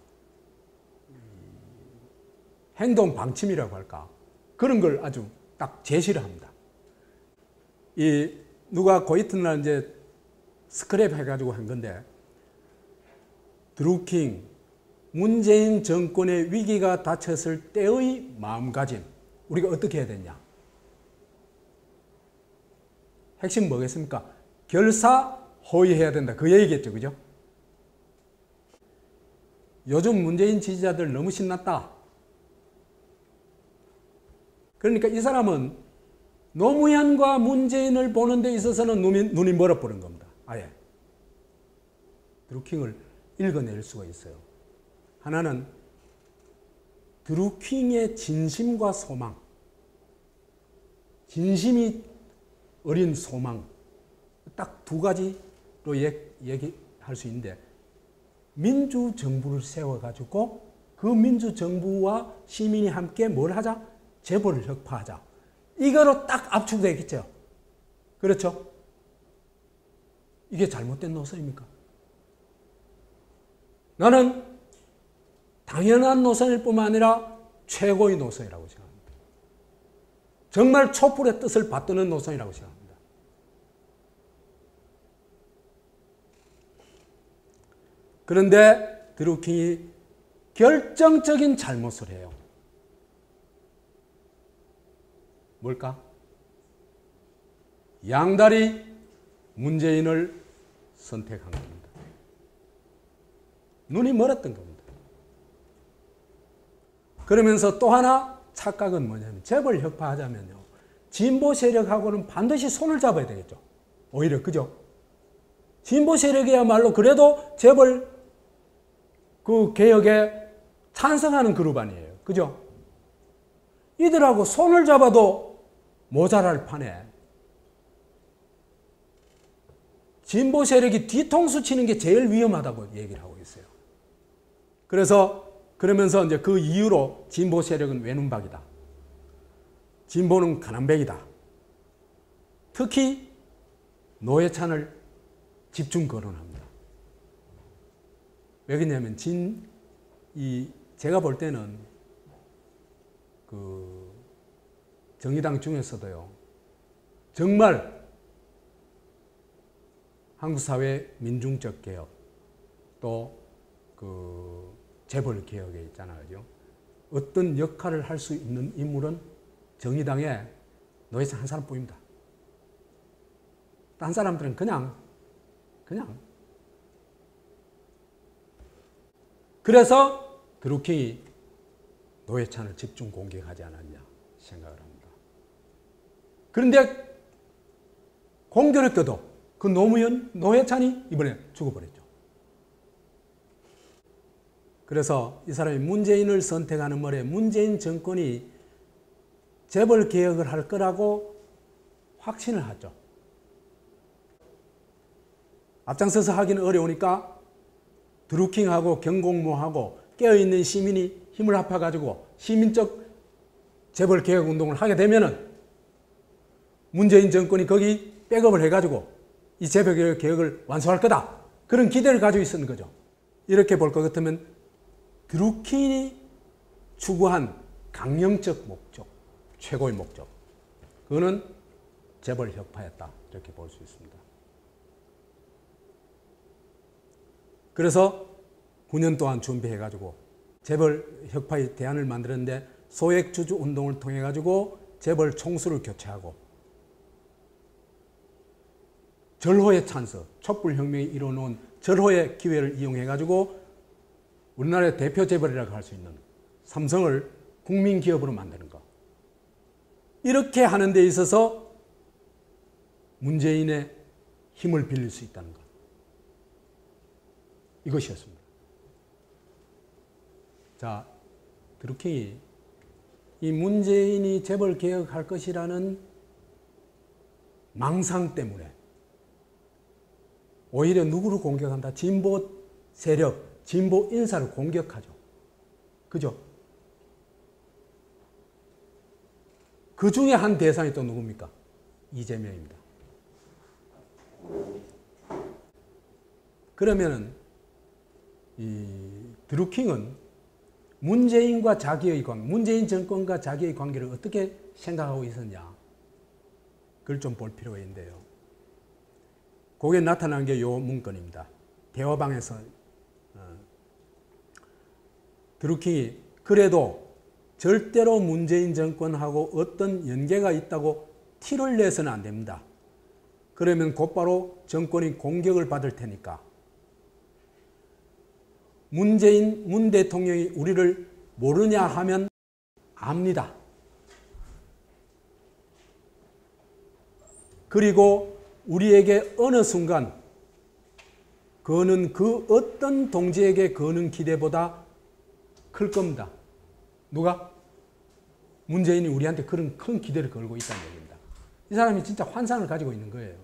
행동 방침이라고 할까, 그런 걸 아주 딱 제시를 합니다. 누가 그 이튿날 이제 스크랩 해가지고 한 건데, 드루킹, 문재인 정권의 위기가 닥쳤을 때의 마음가짐, 우리가 어떻게 해야 되냐. 핵심 뭐겠습니까? 결사호위해야 된다. 그 얘기겠죠. 그죠? 요즘 문재인 지지자들 너무 신났다. 그러니까 이 사람은 노무현과 문재인을 보는 데 있어서는 눈이 멀어버린 겁니다. 아예. 드루킹을 읽어낼 수가 있어요. 하나는 드루킹의 진심과 소망, 진심이 어린 소망, 딱 2가지로 얘기할 수 있는데, 민주정부를 세워가지고 그 민주정부와 시민이 함께 뭘 하자? 재벌을 혁파하자. 이거로 딱 압축되겠죠. 그렇죠? 이게 잘못된 노선입니까? 나는 당연한 노선일 뿐만 아니라 최고의 노선이라고 생각합니다. 정말 촛불의 뜻을 받드는 노선이라고 생각합니다. 그런데 드루킹이 결정적인 잘못을 해요. 뭘까? 양다리 문재인을 선택한 겁니다. 눈이 멀었던 겁니다. 그러면서 또 하나 착각은 뭐냐면, 재벌 혁파하자면요, 진보 세력하고는 반드시 손을 잡아야 되겠죠. 오히려, 그죠? 진보 세력이야말로 그래도 재벌 그 개혁에 찬성하는 그룹 아니에요. 그죠? 이들하고 손을 잡아도 모자랄 판에 진보 세력이 뒤통수 치는 게 제일 위험하다고 얘기를 하고 있어요. 그러면서 이제 그 이유로 진보 세력은 외눈박이다. 진보는 가난뱅이다. 특히 노회찬을 집중 거론합니다. 왜 그러냐면 제가 볼 때는 그 정의당 중에서도요, 정말 한국 사회 민중적 개혁, 또 그 재벌 개혁에 있잖아요. 어떤 역할을 할 수 있는 인물은 정의당에 노회찬 한 사람뿐입니다. 딴 사람들은 그냥 그래서 드루킹이 노회찬을 집중 공격하지 않았냐 생각을 합니다. 그런데 공교롭게도 그 노무현, 노회찬이 이번에 죽어버렸죠. 그래서 이 사람이 문재인을 선택하는 말에 문재인 정권이 재벌 개혁을 할 거라고 확신을 하죠. 앞장서서 하기는 어려우니까 드루킹하고 경공모하고 깨어있는 시민이 힘을 합해가지고 시민적 재벌 개혁 운동을 하게 되면은 문재인 정권이 거기 백업을 해가지고 이 재벌 개혁을 완수할 거다. 그런 기대를 가지고 있었는 거죠. 이렇게 볼 것 같으면 드루킹이 추구한 강령적 목적, 최고의 목적, 그거는 재벌 혁파였다. 이렇게 볼 수 있습니다. 그래서 9년 동안 준비해가지고 재벌 혁파의 대안을 만들었는데 소액주주 운동을 통해가지고 재벌 총수를 교체하고 절호의 찬스, 촛불혁명이 이뤄놓은 절호의 기회를 이용해가지고 우리나라의 대표 재벌이라고 할 수 있는 삼성을 국민기업으로 만드는 것. 이렇게 하는 데 있어서 문재인의 힘을 빌릴 수 있다는 것. 이것이었습니다. 자, 드루킹이 이 문재인이 재벌 개혁할 것이라는 망상 때문에 오히려 누구를 공격한다? 진보 세력, 진보 인사를 공격하죠. 그죠? 그 중에 한 대상이 또 누굽니까? 이재명입니다. 그러면은 이 드루킹은 문재인과 자기의 관계, 문재인 정권과 자기의 관계를 어떻게 생각하고 있었냐? 그걸 좀 볼 필요가 있는데요. 거기에 나타난 게 요 문건입니다. 대화방에서 드루킹이 그래도 절대로 문재인 정권하고 어떤 연계가 있다고 티를 내서는 안 됩니다. 그러면 곧바로 정권이 공격을 받을 테니까 문 대통령이 우리를 모르냐 하면 압니다. 그리고 우리에게 어느 순간 그는 그 어떤 동지에게 거는 기대보다 클 겁니다. 누가? 문재인이 우리한테 그런 큰 기대를 걸고 있다는 얘기입니다. 이 사람이 진짜 환상을 가지고 있는 거예요.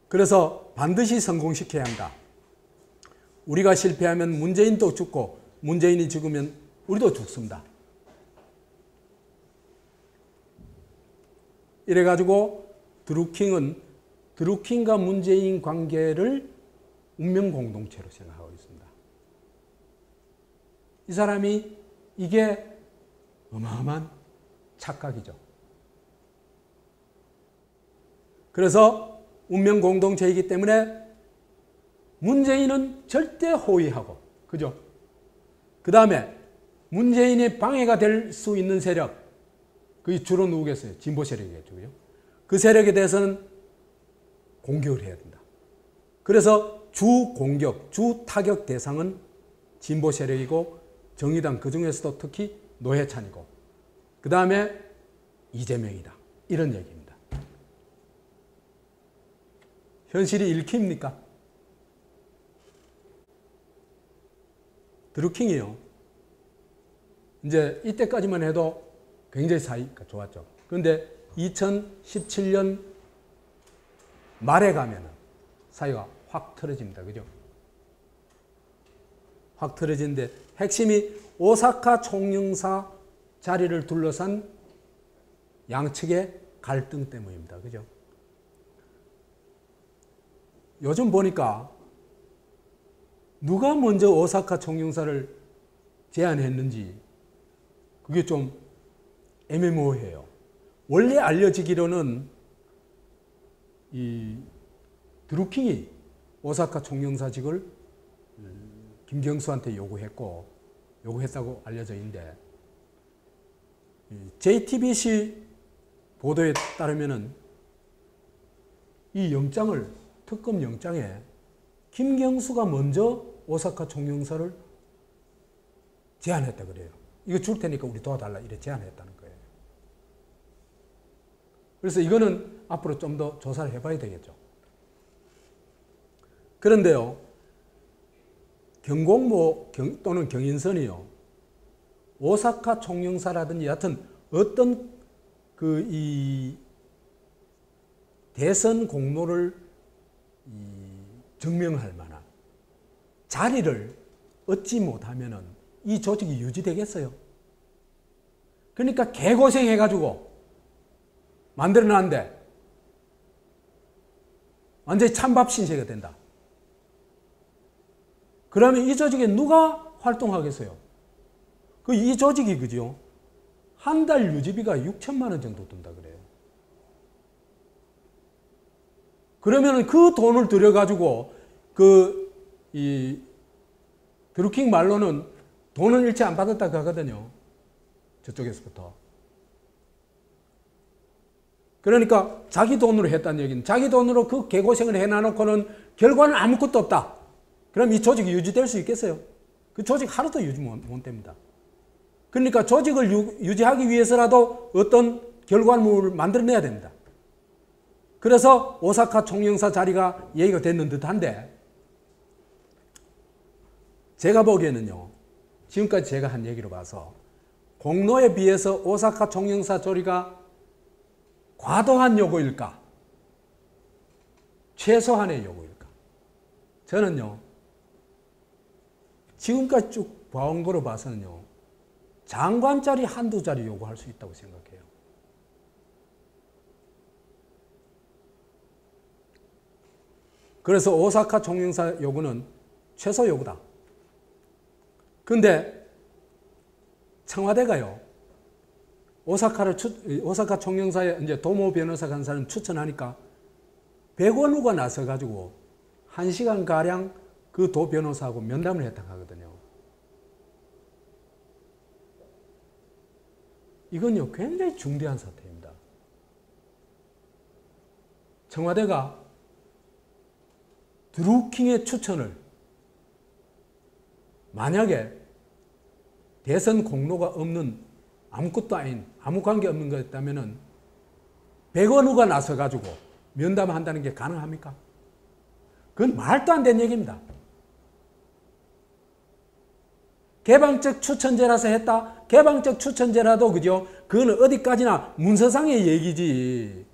그래서 반드시 성공시켜야 한다. 우리가 실패하면 문재인도 죽고 문재인이 죽으면 우리도 죽습니다. 이래가지고 드루킹과 문재인 관계를 운명공동체로 생각하고 있습니다. 이 사람이 이게 어마어마한 착각이죠. 그래서 운명공동체이기 때문에 문재인은 절대 호위하고, 그죠? 그 다음에 문재인이 방해가 될 수 있는 세력, 그게 주로 누구겠어요? 진보 세력이겠죠. 그죠? 그 세력에 대해서는 공격을 해야 된다. 그래서 주 공격, 주 타격 대상은 진보 세력이고 정의당 그 중에서도 특히 노회찬이고 그 다음에 이재명이다. 이런 얘기입니다. 현실이 읽힙니까? 드루킹이요. 이제 이때까지만 해도 굉장히 사이가 좋았죠. 그런데 2017년 말에 가면 사이가 확 틀어집니다. 그죠? 확 틀어지는데 핵심이 오사카 총영사 자리를 둘러싼 양측의 갈등 때문입니다. 그죠? 요즘 보니까 누가 먼저 오사카 총영사를 제안했는지 그게 좀 애매모호해요. 원래 알려지기로는 이 드루킹이 오사카 총영사직을 김경수한테 요구했다고 알려져 있는데 JTBC 보도에 따르면은 이 특검 영장에 김경수가 먼저 오사카 총영사를 제안했다 그래요. 이거 줄 테니까 우리 도와달라 이래 제안했다는 거예요. 그래서 이거는 앞으로 좀 더 조사를 해봐야 되겠죠. 그런데요, 경공모 또는 경인선이요, 오사카 총영사라든지 여하튼 어떤 이 대선 공로를 증명할 만한 자리를 얻지 못하면은 이 조직이 유지되겠어요? 그러니까 개고생해가지고 만들어놨는데 완전히 찬밥 신세가 된다. 그러면 이 조직에 누가 활동하겠어요? 이 조직이 그죠? 한 달 유지비가 6천만 원 정도 든다 그래요. 그러면 그 돈을 들여가지고 이 드루킹 말로는 돈은 일체 안 받았다고 하거든요. 저쪽에서부터. 그러니까 자기 돈으로 했다는 얘기는, 자기 돈으로 그 개고생을 해놔놓고는 결과는 아무것도 없다. 그럼 이 조직이 유지될 수 있겠어요? 그 조직 하루도 유지 못 됩니다. 그러니까 조직을 유지하기 위해서라도 어떤 결과물을 만들어내야 됩니다. 그래서 오사카 총영사 자리가 얘기가 됐는 듯한데, 제가 보기에는요, 지금까지 제가 한 얘기로 봐서 공로에 비해서 오사카 총영사 자리가 과도한 요구일까? 최소한의 요구일까? 저는요, 지금까지 쭉 봐온 거로 봐서는요, 장관 자리 한두 자리 요구할 수 있다고 생각해요. 그래서 오사카 총영사 요구는 최소 요구다. 근데 청와대가요, 오사카 총영사에 이제 도모 변호사 간사는 추천하니까 백원우가 나서가지고 1시간가량 그 도 변호사하고 면담을 했다고 하거든요. 이건요, 굉장히 중대한 사태입니다. 청와대가 드루킹의 추천을 만약에 대선 공로가 없는, 아무것도 아닌, 아무 관계 없는 거였다면은 백원우가 나서가지고 면담한다는 게 가능합니까? 그건 말도 안 되는 얘기입니다. 개방적 추천제라서 했다? 개방적 추천제라도, 그죠? 그건 어디까지나 문서상의 얘기지.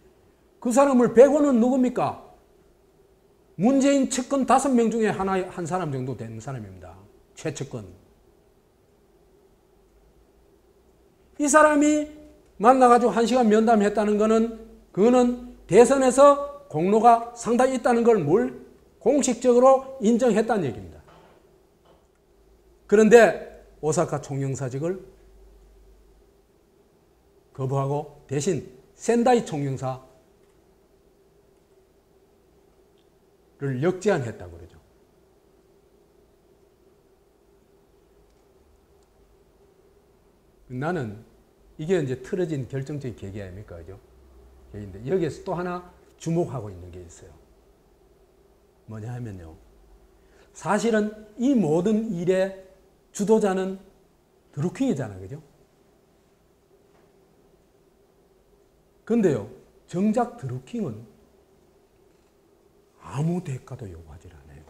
그 사람을 백원우는 누굽니까? 문재인 측근 5명 중에 한 사람 정도 되는 사람입니다. 최측근. 이 사람이 만나가지고 1시간 면담했다는 거는, 그거는 대선에서 공로가 상당히 있다는 걸 공식적으로 인정했다는 얘기입니다. 그런데 오사카 총영사직을 거부하고 대신 센다이 총영사를 역제안했다고 그러죠. 나는 이게 이제 틀어진 결정적인 계기 아닙니까? 그죠? 계기인데, 여기에서 또 하나 주목하고 있는 게 있어요. 뭐냐 하면요, 사실은 이 모든 일의 주도자는 드루킹이잖아요. 그죠? 근데요, 정작 드루킹은 아무 대가도 요구하지 않아요.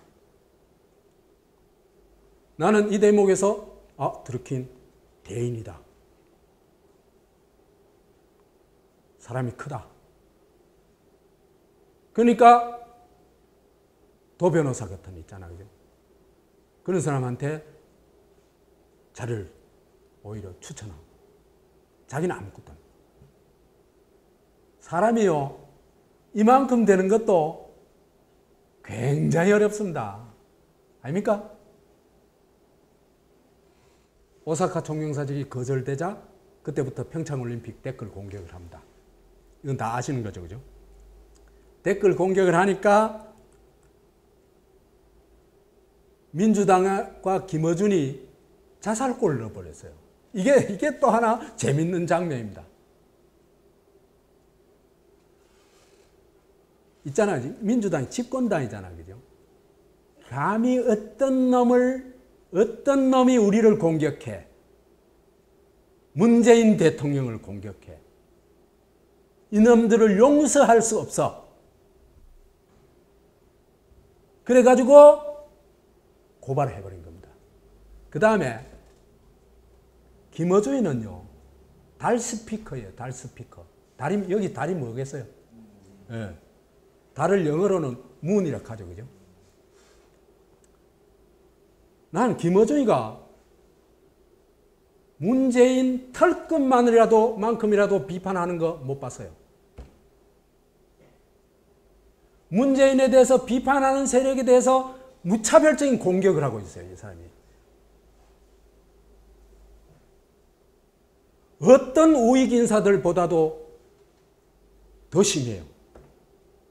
나는 이 대목에서 드루킹 대인이다. 사람이 크다. 그러니까 도 변호사 같은 애 있잖아, 그죠? 그런 사람한테 자를 오히려 추천하고, 자기는 아무것도 안 해. 사람이요, 이만큼 되는 것도 굉장히 어렵습니다. 아닙니까? 오사카 총영사직이 거절되자 그때부터 평창올림픽 댓글 공격을 합니다. 이건 다 아시는 거죠, 그죠? 댓글 공격을 하니까 민주당과 김어준이 자살골을 넣어버렸어요. 이게 또 하나 재밌는 장면입니다. 있잖아요. 민주당이 집권당이잖아, 그죠? 감히 어떤 놈이 우리를 공격해. 문재인 대통령을 공격해. 이놈들을 용서할 수 없어. 그래가지고 고발을 해버린 겁니다. 그 다음에 김어준이는요, 달 스피커예요. 달 스피커. 달이, 여기 달이 뭐겠어요? 예. 달을 영어로는 moon이라고 하죠. 그죠? 나는 김어준이가 문재인 털끝만큼이라도 비판하는 거 못 봤어요. 문재인에 대해서 비판하는 세력에 대해서 무차별적인 공격을 하고 있어요. 이 사람이. 어떤 우익 인사들보다도 더 심해요.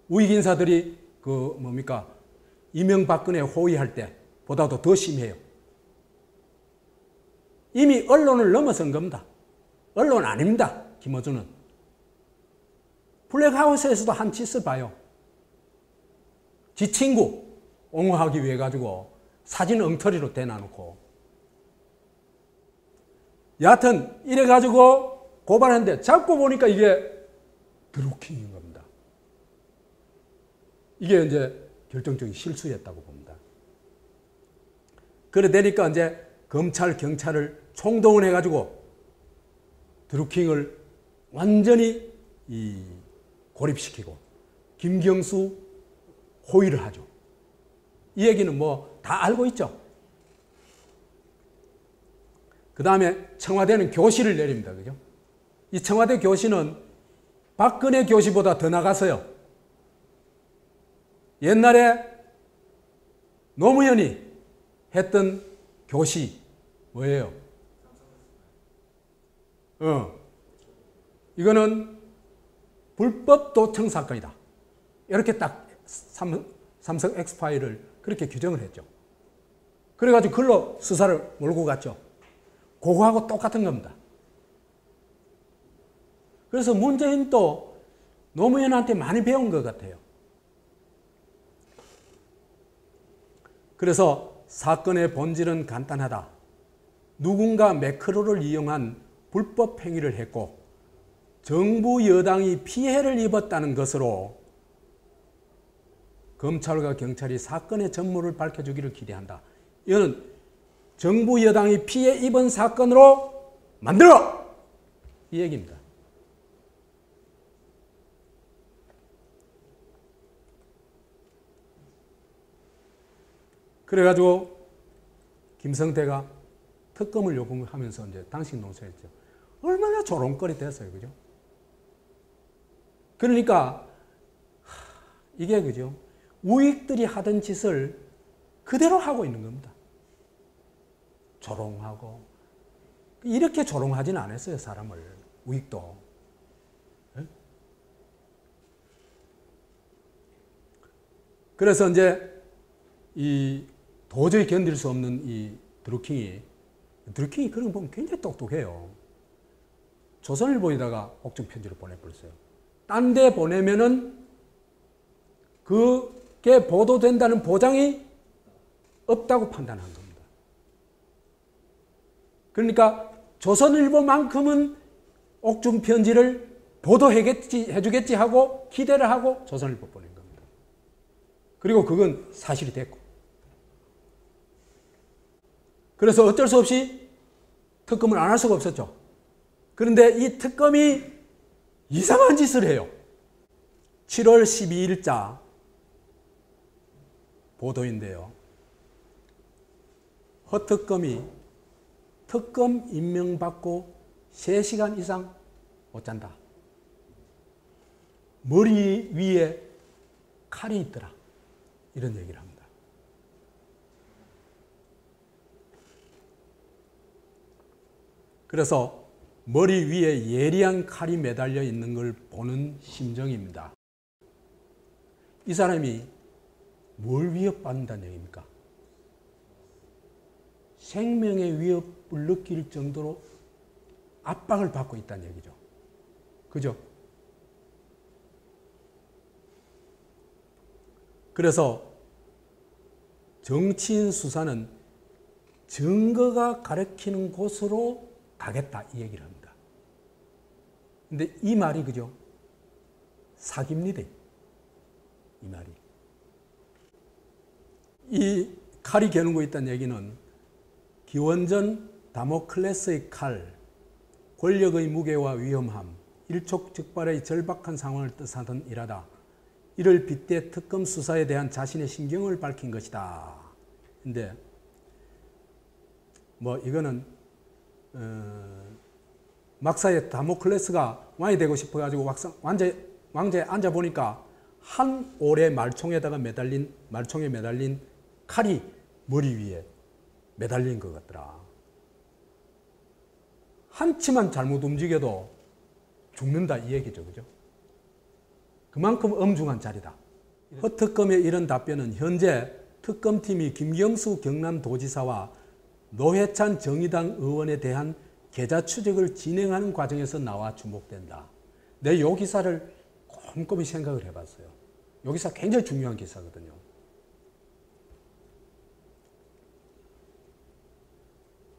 우익 인사들이 이명박근혜 호위할 때보다도 더 심해요. 이미 언론을 넘어선 겁니다. 언론 아닙니다. 김어준은. 블랙하우스에서도 한 짓을 봐요. 지 친구 옹호하기 위해 가지고 사진 엉터리로 대놔놓고. 여하튼 이래 가지고 고발했는데 자꾸 보니까 이게 드루킹인 겁니다. 이게 이제 결정적인 실수였다고 봅니다. 그래 되니까 이제 검찰, 경찰을 총동원 해가지고 드루킹을 완전히 고립시키고 김경수 호위를 하죠. 이 얘기는 뭐 다 알고 있죠. 그 다음에 청와대는 교시를 내립니다. 그죠? 이 청와대 교시는 박근혜 교시보다 더 나갔어요. 옛날에 노무현이 했던 교시 뭐예요? 이거는 불법 도청 사건이다. 이렇게 딱 삼성 엑스파일을 그렇게 규정을 했죠. 그래가지고 글로 수사를 몰고 갔죠. 그거하고 똑같은 겁니다. 그래서 문재인도 노무현한테 많이 배운 것 같아요. 그래서 사건의 본질은 간단하다. 누군가 매크로를 이용한 불법 행위를 했고 정부 여당이 피해를 입었다는 것으로 검찰과 경찰이 사건의 전모를 밝혀주기를 기대한다. 이거는 정부 여당이 피해 입은 사건으로 만들어! 이 얘기입니다. 그래가지고 김성태가 특검을 요구하면서 이제 당시 농소했죠. 얼마나 조롱거리 됐어요. 그죠? 그러니까 이게 그죠? 우익들이 하던 짓을 그대로 하고 있는 겁니다. 조롱하고. 이렇게 조롱하지는 않았어요. 사람을. 우익도. 그래서 이제 도저히 견딜 수 없는 이 드루킹이 그런 거 보면 굉장히 똑똑해요. 조선일보에다가 옥중 편지를 보내버렸어요. 딴 데 보내면은 그게 보도된다는 보장이 없다고 판단한 겁니다. 그러니까 조선일보만큼은 옥중 편지를 보도해주겠지 하고 기대를 하고 조선일보 보낸 겁니다. 그리고 그건 사실이 됐고. 그래서 어쩔 수 없이 특검을 안 할 수가 없었죠. 그런데 이 특검이 이상한 짓을 해요. 7월 12일자 보도인데요. 허특검이 특검 임명받고 3시간 이상 못 잔다. 머리 위에 칼이 있더라. 이런 얘기를 합니다. 그래서 머리 위에 예리한 칼이 매달려 있는 걸 보는 심정입니다. 이 사람이 뭘 위협받는다는 얘기입니까? 생명의 위협을 느낄 정도로 압박을 받고 있다는 얘기죠. 그죠? 그래서 정치인 수사는 증거가 가리키는 곳으로 가겠다 이 얘기를 합니다. 근데 이 말이 그죠? 사기입니다. 이 말이. 이 칼이 겨누고 있다는 얘기는 기원전 다모클레스의 칼, 권력의 무게와 위험함, 일촉즉발의 절박한 상황을 뜻하던 일하다. 이를 빗대 특검 수사에 대한 자신의 심경을 밝힌 것이다. 근데 뭐 이거는 막사의 다모클레스가 왕이 되고 싶어가지고 왕좌에 앉아보니까 한 올의 말총에 매달린 칼이 머리 위에 매달린 것 같더라. 한치만 잘못 움직여도 죽는다 이 얘기죠. 그죠? 그만큼 엄중한 자리다. 허특검의 이런 답변은 현재 특검팀이 김경수 경남도지사와 노회찬 정의당 의원에 대한 계좌 추적을 진행하는 과정에서 나와 주목된다. 내 요 기사를 꼼꼼히 생각을 해봤어요. 요 기사 굉장히 중요한 기사거든요.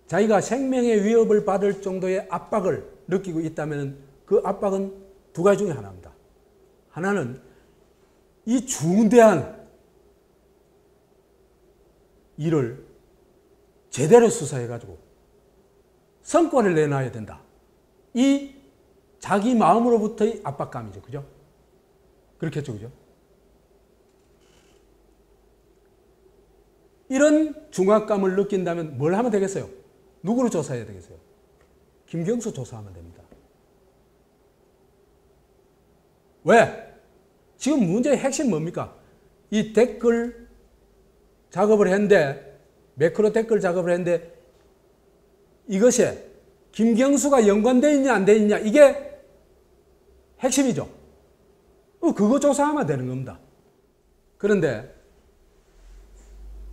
자기가 생명의 위협을 받을 정도의 압박을 느끼고 있다면 그 압박은 두 가지 중에 하나입니다. 하나는 이 중대한 일을 제대로 수사해가지고 성과를 내놔야 된다. 이 자기 마음으로부터의 압박감이죠. 그죠? 그렇겠죠. 그죠? 이런 중압감을 느낀다면 뭘 하면 되겠어요? 누구를 조사해야 되겠어요? 김경수 조사하면 됩니다. 왜? 지금 문제의 핵심 뭡니까? 이 댓글 작업을 했는데, 매크로 댓글 작업을 했는데, 이것이 김경수가 연관되어 있냐, 안 되어 있냐, 이게 핵심이죠. 그거 조사하면 되는 겁니다. 그런데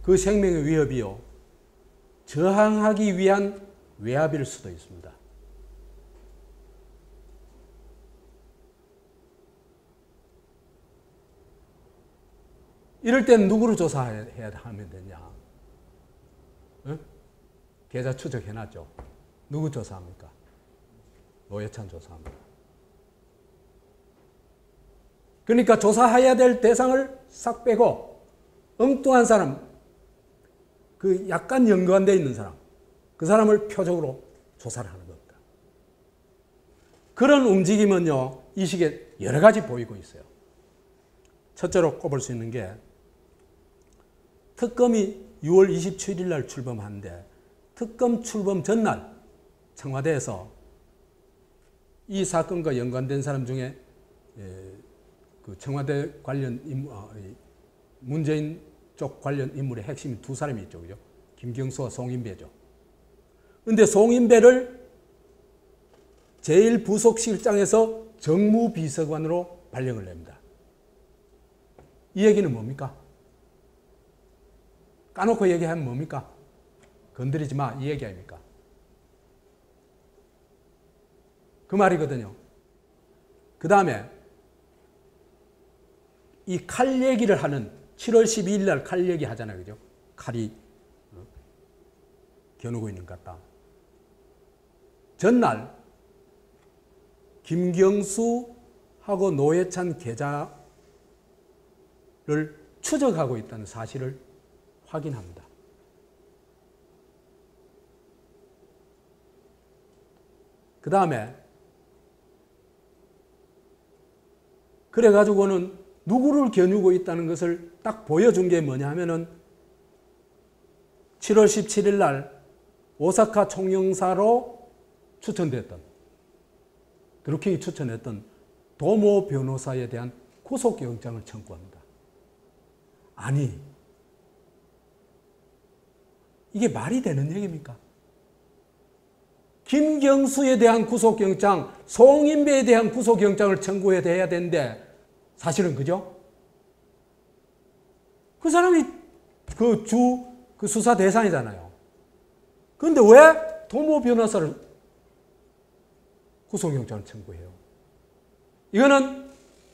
그 생명의 위협이요, 저항하기 위한 외압일 수도 있습니다. 이럴 때는 누구를 조사해야 하면 되냐? 응? 계좌 추적해놨죠. 누구 조사합니까? 노회찬 조사합니다. 그러니까 조사해야 될 대상을 싹 빼고 엉뚱한 사람, 그 약간 연관되어 있는 사람, 그 사람을 표적으로 조사를 하는 겁니다. 그런 움직임은요, 이 시기에 여러 가지 보이고 있어요. 첫째로 꼽을 수 있는 게 특검이 6월 27일 날 출범하는데 특검 출범 전날 청와대에서 이 사건과 연관된 사람 중에 그 청와대 관련 문재인 쪽 관련 인물의 핵심이 두 사람이 있죠. 그죠? 김경수와 송인배죠. 그런데 송인배를 제1부속실장에서 정무비서관으로 발령을 냅니다. 이 얘기는 뭡니까? 까놓고 얘기하면 뭡니까? 건드리지 마, 이 얘기 아닙니까? 그 말이거든요. 그 다음에 이 칼 얘기를 하는 7월 12일 날 칼 얘기 하잖아요. 그죠? 칼이 겨누고 있는 것 같다. 전날 김경수하고 노회찬 계좌를 추적하고 있다는 사실을 확인합니다. 그 다음에 그래가지고는 누구를 겨누고 있다는 것을 딱 보여준 게 뭐냐 하면은 7월 17일 날 오사카 총영사로 추천됐던, 드루킹이 추천했던 도모 변호사에 대한 구속영장을 청구합니다. 아니, 이게 말이 되는 얘기입니까? 김경수에 대한 구속영장, 송인배에 대한 구속영장을 청구해야 되는데 사실은 그죠? 그 사람이 그 수사 대상이잖아요. 그런데 왜 도모 변호사를 구속영장을 청구해요? 이거는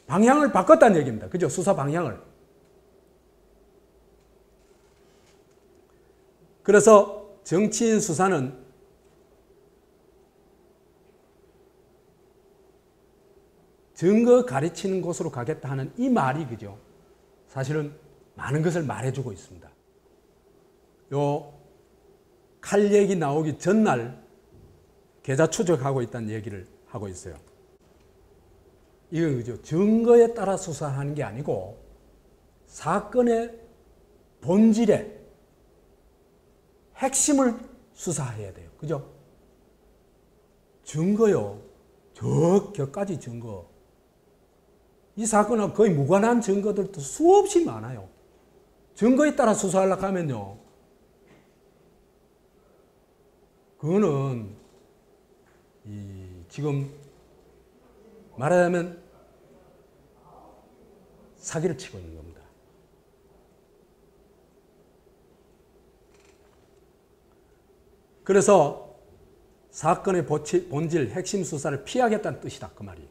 방향을 바꿨다는 얘기입니다. 그죠? 수사 방향을. 그래서 정치인 수사는 증거 가르치는 곳으로 가겠다 하는 이 말이 그죠. 사실은 많은 것을 말해주고 있습니다. 요 칼 얘기 나오기 전날 계좌 추적하고 있다는 얘기를 하고 있어요. 이건 그죠. 증거에 따라 수사하는 게 아니고 사건의 본질에 핵심을 수사해야 돼요. 그죠? 증거요. 저 격까지 증거. 이 사건하고 거의 무관한 증거들도 수없이 많아요. 증거에 따라 수사하려고 하면요. 그거는 지금 말하자면 사기를 치고 있는 겁니다. 그래서 사건의 본질, 핵심 수사를 피하겠다는 뜻이다. 그 말이.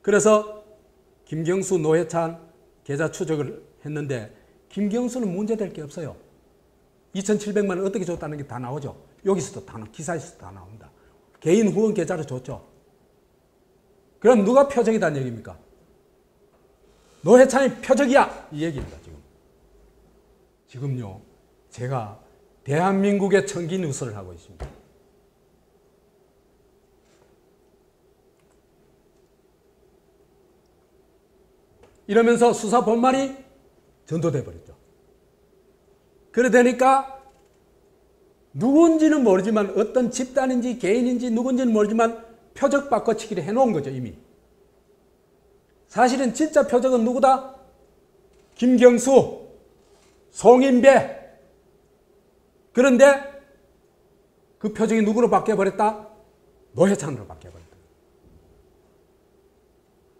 그래서 김경수, 노회찬 계좌 추적을 했는데 김경수는 문제될 게 없어요. 2,700만 원 어떻게 줬다는 게 다 나오죠. 여기서도 다 기사에서도 다 나옵니다. 개인 후원 계좌를 줬죠. 그럼 누가 표적이다는 얘기입니까? 노회찬이 표적이야! 이 얘기입니다. 지금요. 제가 대한민국의 청기 뉴스를 하고 있습니다. 이러면서 수사 본말이 전도돼 버렸죠. 그래 되니까 누군지는 모르지만 어떤 집단인지 개인인지 누군지는 모르지만 표적 바꿔치기를 해놓은 거죠. 이미. 사실은 진짜 표적은 누구다? 김경수, 송인배. 그런데 그 표적이 누구로 바뀌어버렸다? 노회찬으로 바뀌어버렸다.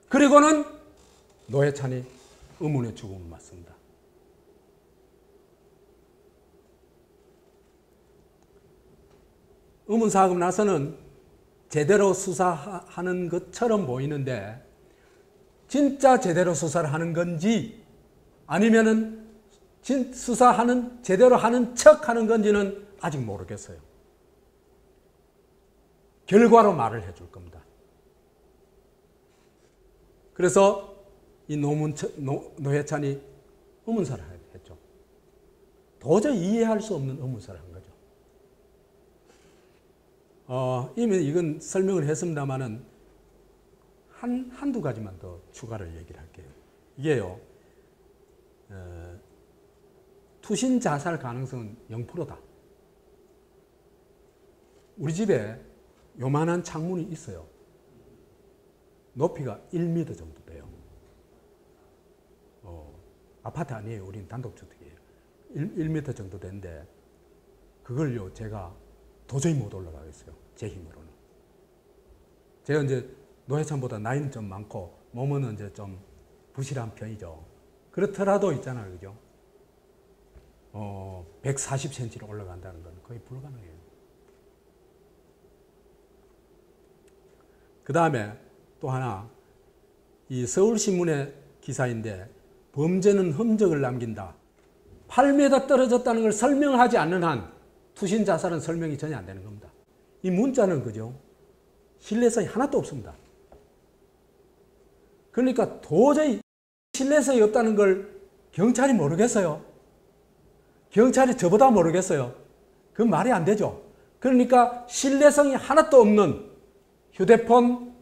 그리고는 노회찬이 의문의 죽음을 맞습니다. 의문사하고 나서는 제대로 수사하는 것처럼 보이는데 진짜 제대로 수사를 하는 건지 아니면은 수사하는 제대로 하는 척 하는 건지는 아직 모르겠어요. 결과로 말을 해줄 겁니다. 그래서 이 노회찬이 의문사를 했죠. 도저히 이해할 수 없는 의문사를 한 거죠. 이미 이건 설명을 했습니다만은 한두 가지만 더 추가를 얘기를 할게요. 이게요, 투신 자살 가능성은 0%다. 우리 집에 요만한 창문이 있어요. 높이가 1m 정도 돼요. 아파트 아니에요. 우리는 단독주택이에요. 1m 정도 되는데 그걸요 제가 도저히 못 올라가겠어요. 제 힘으로는. 제가 이제 노회찬보다 나이는 좀 많고 몸은 이제 좀 부실한 편이죠. 그렇더라도 있잖아요. 그죠? 140cm로 올라간다는 건 거의 불가능해요. 그 다음에 또 하나, 이 서울신문의 기사인데 범죄는 흔적을 남긴다. 8m 떨어졌다는 걸 설명하지 않는 한 투신 자살은 설명이 전혀 안 되는 겁니다. 이 문자는 그죠? 신뢰성이 하나도 없습니다. 그러니까 도저히 신뢰성이 없다는 걸 경찰이 모르겠어요. 경찰이 저보다 모르겠어요. 그건 말이 안 되죠. 그러니까 신뢰성이 하나도 없는 휴대폰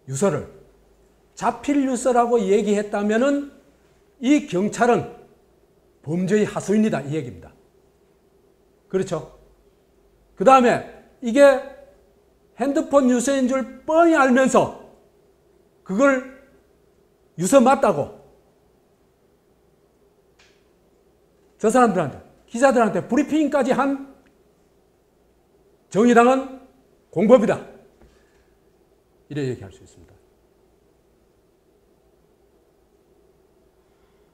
유서를 자필 유서라고 얘기했다면은 이 경찰은 범죄의 하수인이다 이 얘기입니다. 그렇죠? 그 다음에 이게 핸드폰 유서인 줄 뻔히 알면서 그걸 유서 맞다고 저 사람들한테 기자들한테 브리핑까지 한 정의당은 공범이다. 이래 얘기할 수 있습니다.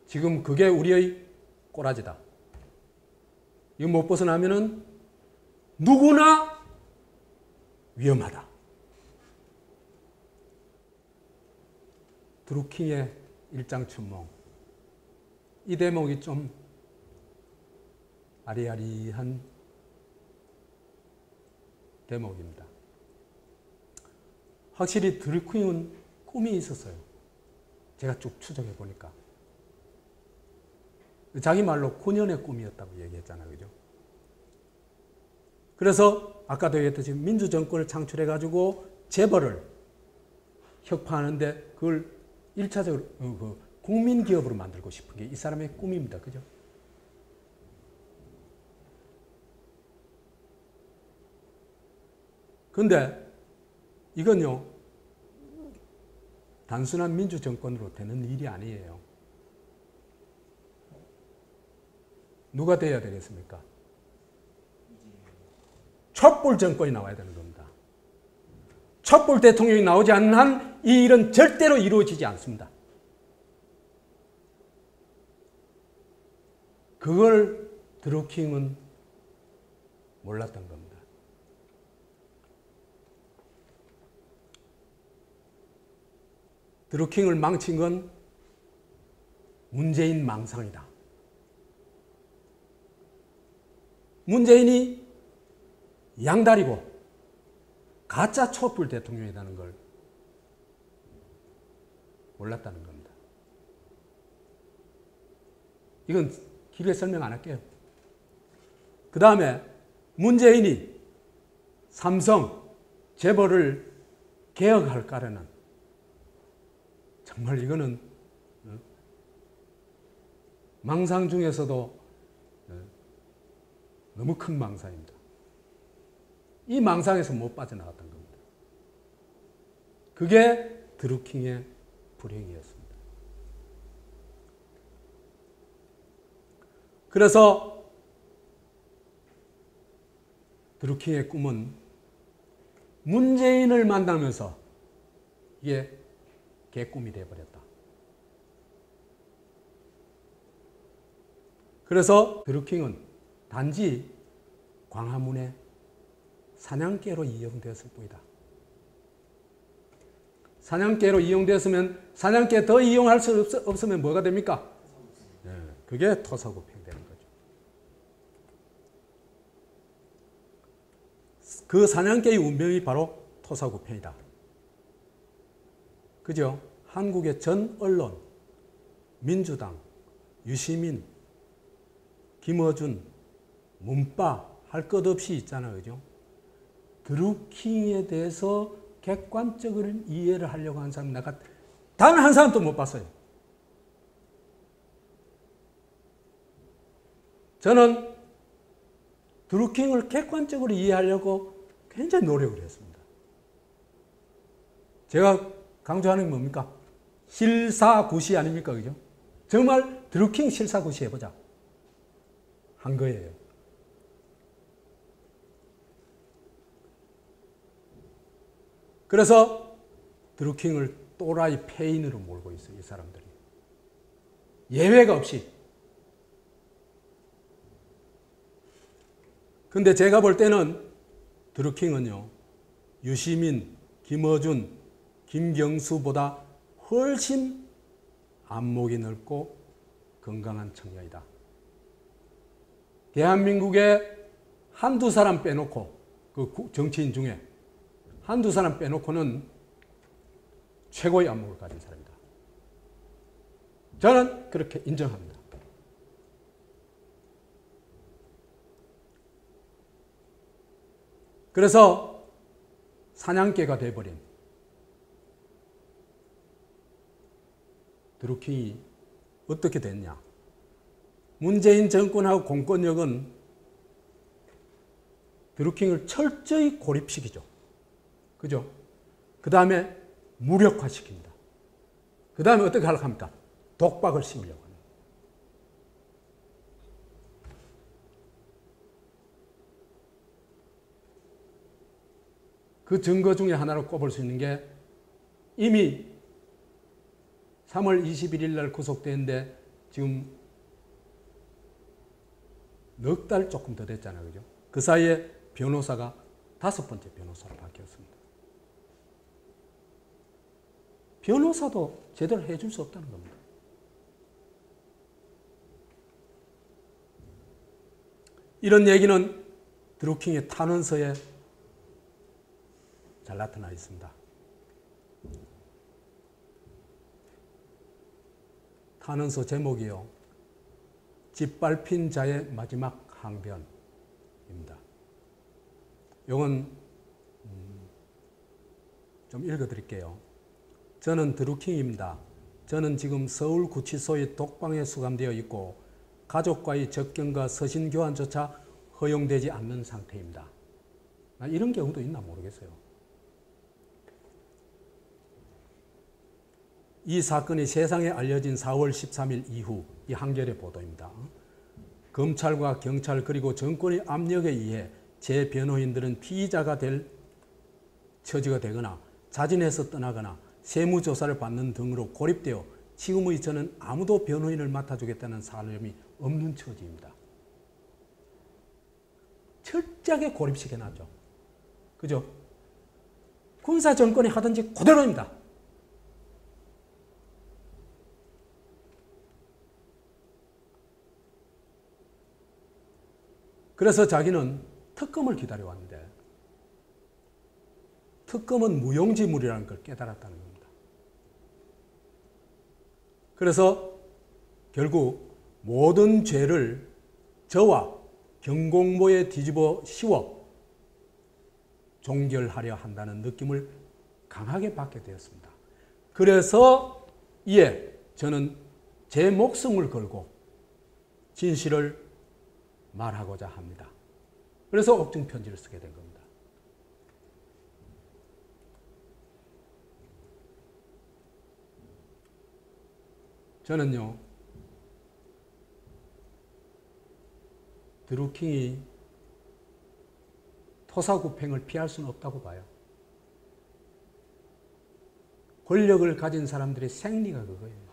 지금 그게 우리의 꼬라지다. 이거 못 벗어나면은 누구나 위험하다. 드루킹의 일장춘몽. 이 대목이 좀 아리아리한 대목입니다. 확실히 드루킹은 꿈이 있었어요. 제가 쭉 추적해 보니까. 자기 말로 9년의 꿈이었다고 얘기했잖아요. 그죠? 그래서 아까도 얘기했듯이 민주정권을 창출해가지고 재벌을 혁파하는데 그걸 1차적으로 국민기업으로 만들고 싶은 게 이 사람의 꿈입니다. 그죠? 근데 이건요, 단순한 민주정권으로 되는 일이 아니에요. 누가 돼야 되겠습니까? 촛불 정권이 나와야 되는 겁니다. 촛불 대통령이 나오지 않는 한 이 일은 절대로 이루어지지 않습니다. 그걸 드루킹은 몰랐던 겁니다. 드루킹을 망친 건 문재인 망상이다. 문재인이 양다리고 가짜 촛불 대통령이라는 걸 몰랐다는 겁니다. 이건 길게 설명 안 할게요. 그 다음에 문재인이 삼성, 재벌을 개혁할까라는 정말 이거는 망상 중에서도 너무 큰 망상입니다. 이 망상에서 못 빠져나갔던 겁니다. 그게 드루킹의 불행이었습니다. 그래서 드루킹의 꿈은 문재인을 만나면서 이게 개꿈이 되어버렸다. 그래서 드루킹은 단지 광화문의 사냥개로 이용되었을 뿐이다. 사냥개로 이용되었으면 사냥개 더 이용할 수 없으면 뭐가 됩니까? 네, 그게 토사구팽 되는 거죠. 그 사냥개의 운명이 바로 토사구팽이다. 그죠? 한국의 전 언론, 민주당, 유시민, 김어준, 문바 할 것 없이 있잖아요. 그죠? 드루킹에 대해서 객관적인 이해를 하려고 하는 사람 내가 단 한 사람도 못 봤어요. 저는 드루킹을 객관적으로 이해하려고 굉장히 노력을 했습니다. 제가 강조하는 게 뭡니까? 실사구시 아닙니까? 그죠? 정말 드루킹 실사구시 해보자. 한 거예요. 그래서 드루킹을 또라이 폐인으로 몰고 있어요. 이 사람들이. 예외가 없이. 근데 제가 볼 때는 드루킹은요, 유시민, 김어준, 김경수보다 훨씬 안목이 넓고 건강한 청년이다. 대한민국에 한두 사람 빼놓고, 그 정치인 중에 한두 사람 빼놓고는 최고의 안목을 가진 사람이다. 저는 그렇게 인정합니다. 그래서 사냥개가 되어버린 드루킹이 어떻게 됐냐. 문재인 정권하고 공권력은 드루킹을 철저히 고립시키죠. 그죠? 그 다음에 무력화시킵니다. 그 다음에 어떻게 하려고 합니까? 독박을 심으려고 합니다. 그 증거 중에 하나로 꼽을 수 있는 게 이미 3월 21일 날 구속됐는데 지금 넉 달 조금 더 됐잖아요. 그죠? 그 사이에 변호사가 5번째 변호사로 바뀌었습니다. 변호사도 제대로 해줄 수 없다는 겁니다. 이런 얘기는 드루킹의 탄원서에 잘 나타나 있습니다. 탄원서 제목이요. 짓밟힌 자의 마지막 항변입니다. 이건 좀 읽어드릴게요. 저는 드루킹입니다. 저는 지금 서울구치소의 독방에 수감되어 있고 가족과의 접견과 서신 교환조차 허용되지 않는 상태입니다. 이런 경우도 있나 모르겠어요. 이 사건이 세상에 알려진 4월 13일 이후 이 한겨레 보도입니다. 검찰과 경찰 그리고 정권의 압력에 의해 제 변호인들은 피의자가 될 처지가 되거나 자진해서 떠나거나 세무조사를 받는 등으로 고립되어 지금의 저는 아무도 변호인을 맡아주겠다는 사람이 없는 처지입니다. 철저하게 고립시켜놨죠. 그죠? 군사정권이 하든지 그대로입니다. 그래서 자기는 특검을 기다려왔는데 특검은 무용지물이라는 걸 깨달았다는 겁니다. 그래서 결국 모든 죄를 저와 경공모에 뒤집어 씌워 종결하려 한다는 느낌을 강하게 받게 되었습니다. 그래서 이에 저는 제 목숨을 걸고 진실을 말하고자 합니다. 그래서 옥중 편지를 쓰게 된 겁니다. 저는요, 드루킹이 토사구팽을 피할 수는 없다고 봐요. 권력을 가진 사람들의 생리가 그거예요.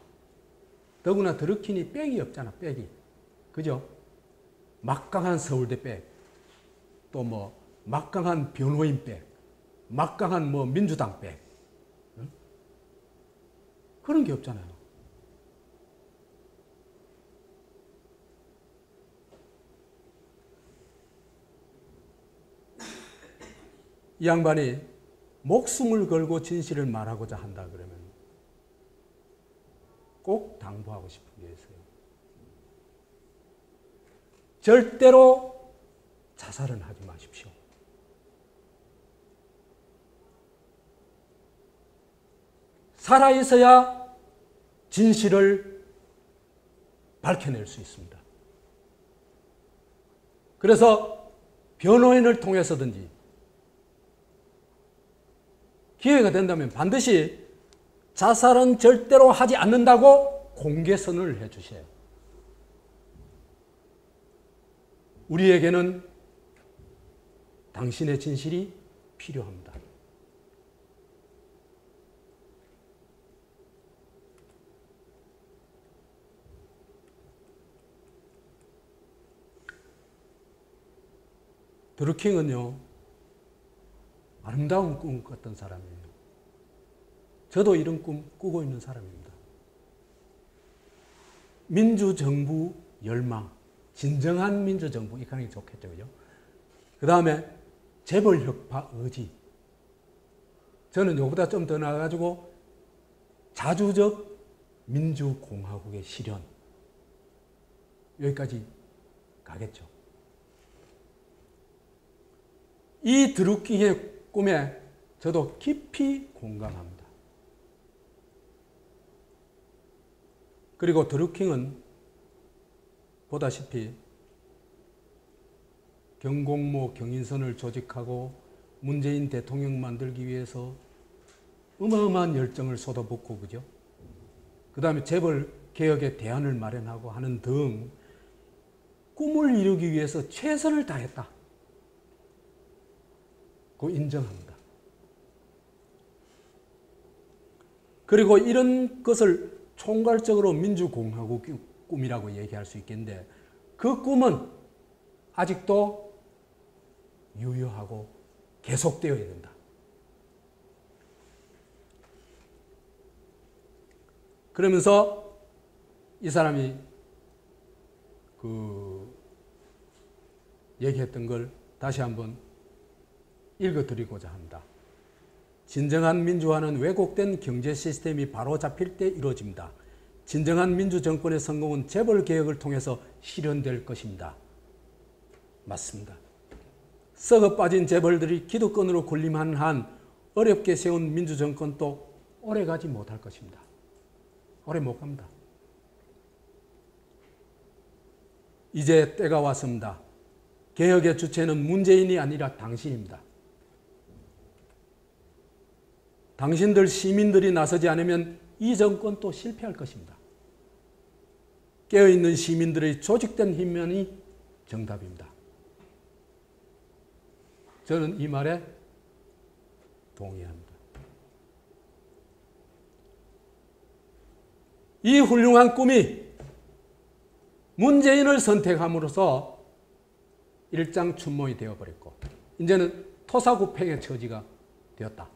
더구나 드루킹이 백이 없잖아, 백이. 그죠? 막강한 서울대 백, 또 뭐 막강한 변호인 백, 막강한 뭐 민주당 백. 응? 그런 게 없잖아요. 이 양반이 목숨을 걸고 진실을 말하고자 한다 그러면 꼭 당부하고 싶은 게 있어요. 절대로 자살은 하지 마십시오. 살아있어야 진실을 밝혀낼 수 있습니다. 그래서 변호인을 통해서든지 기회가 된다면 반드시 자살은 절대로 하지 않는다고 공개선언을 해주세요. 우리에게는 당신의 진실이 필요합니다. 드루킹은요, 아름다운 꿈 꿨던 사람이에요. 저도 이런 꿈 꾸고 있는 사람입니다. 민주정부 열망, 진정한 민주정부, 이 강이 좋겠죠, 그죠? 그 다음에 재벌혁파 의지. 저는 이거보다 좀 더 나아가지고 자주적 민주공화국의 실현. 여기까지 가겠죠. 이 드루킹의 꿈에 저도 깊이 공감합니다. 그리고 드루킹은 보다시피 경공모 경인선을 조직하고 문재인 대통령 만들기 위해서 어마어마한 열정을 쏟아붓고, 그죠? 그 다음에 재벌 개혁의 대안을 마련하고 하는 등 꿈을 이루기 위해서 최선을 다했다. 그 인정합니다. 그리고 이런 것을 총괄적으로 민주공화국 꿈이라고 얘기할 수 있겠는데 그 꿈은 아직도 유효하고 계속되어야 된다. 그러면서 이 사람이 얘기했던 걸 다시 한번 읽어드리고자 합니다. 진정한 민주화는 왜곡된 경제 시스템이 바로 잡힐 때 이루어집니다. 진정한 민주정권의 성공은 재벌개혁을 통해서 실현될 것입니다. 맞습니다. 썩어 빠진 재벌들이 기득권으로 군림하는 한 어렵게 세운 민주정권도 오래가지 못할 것입니다. 오래 못 갑니다. 이제 때가 왔습니다. 개혁의 주체는 문재인이 아니라 당신입니다. 당신들 시민들이 나서지 않으면 이 정권도 실패할 것입니다. 깨어있는 시민들의 조직된 힘만이 정답입니다. 저는 이 말에 동의합니다. 이 훌륭한 꿈이 문재인을 선택함으로써 일장춘몽이 되어버렸고 이제는 토사구팽의 처지가 되었다.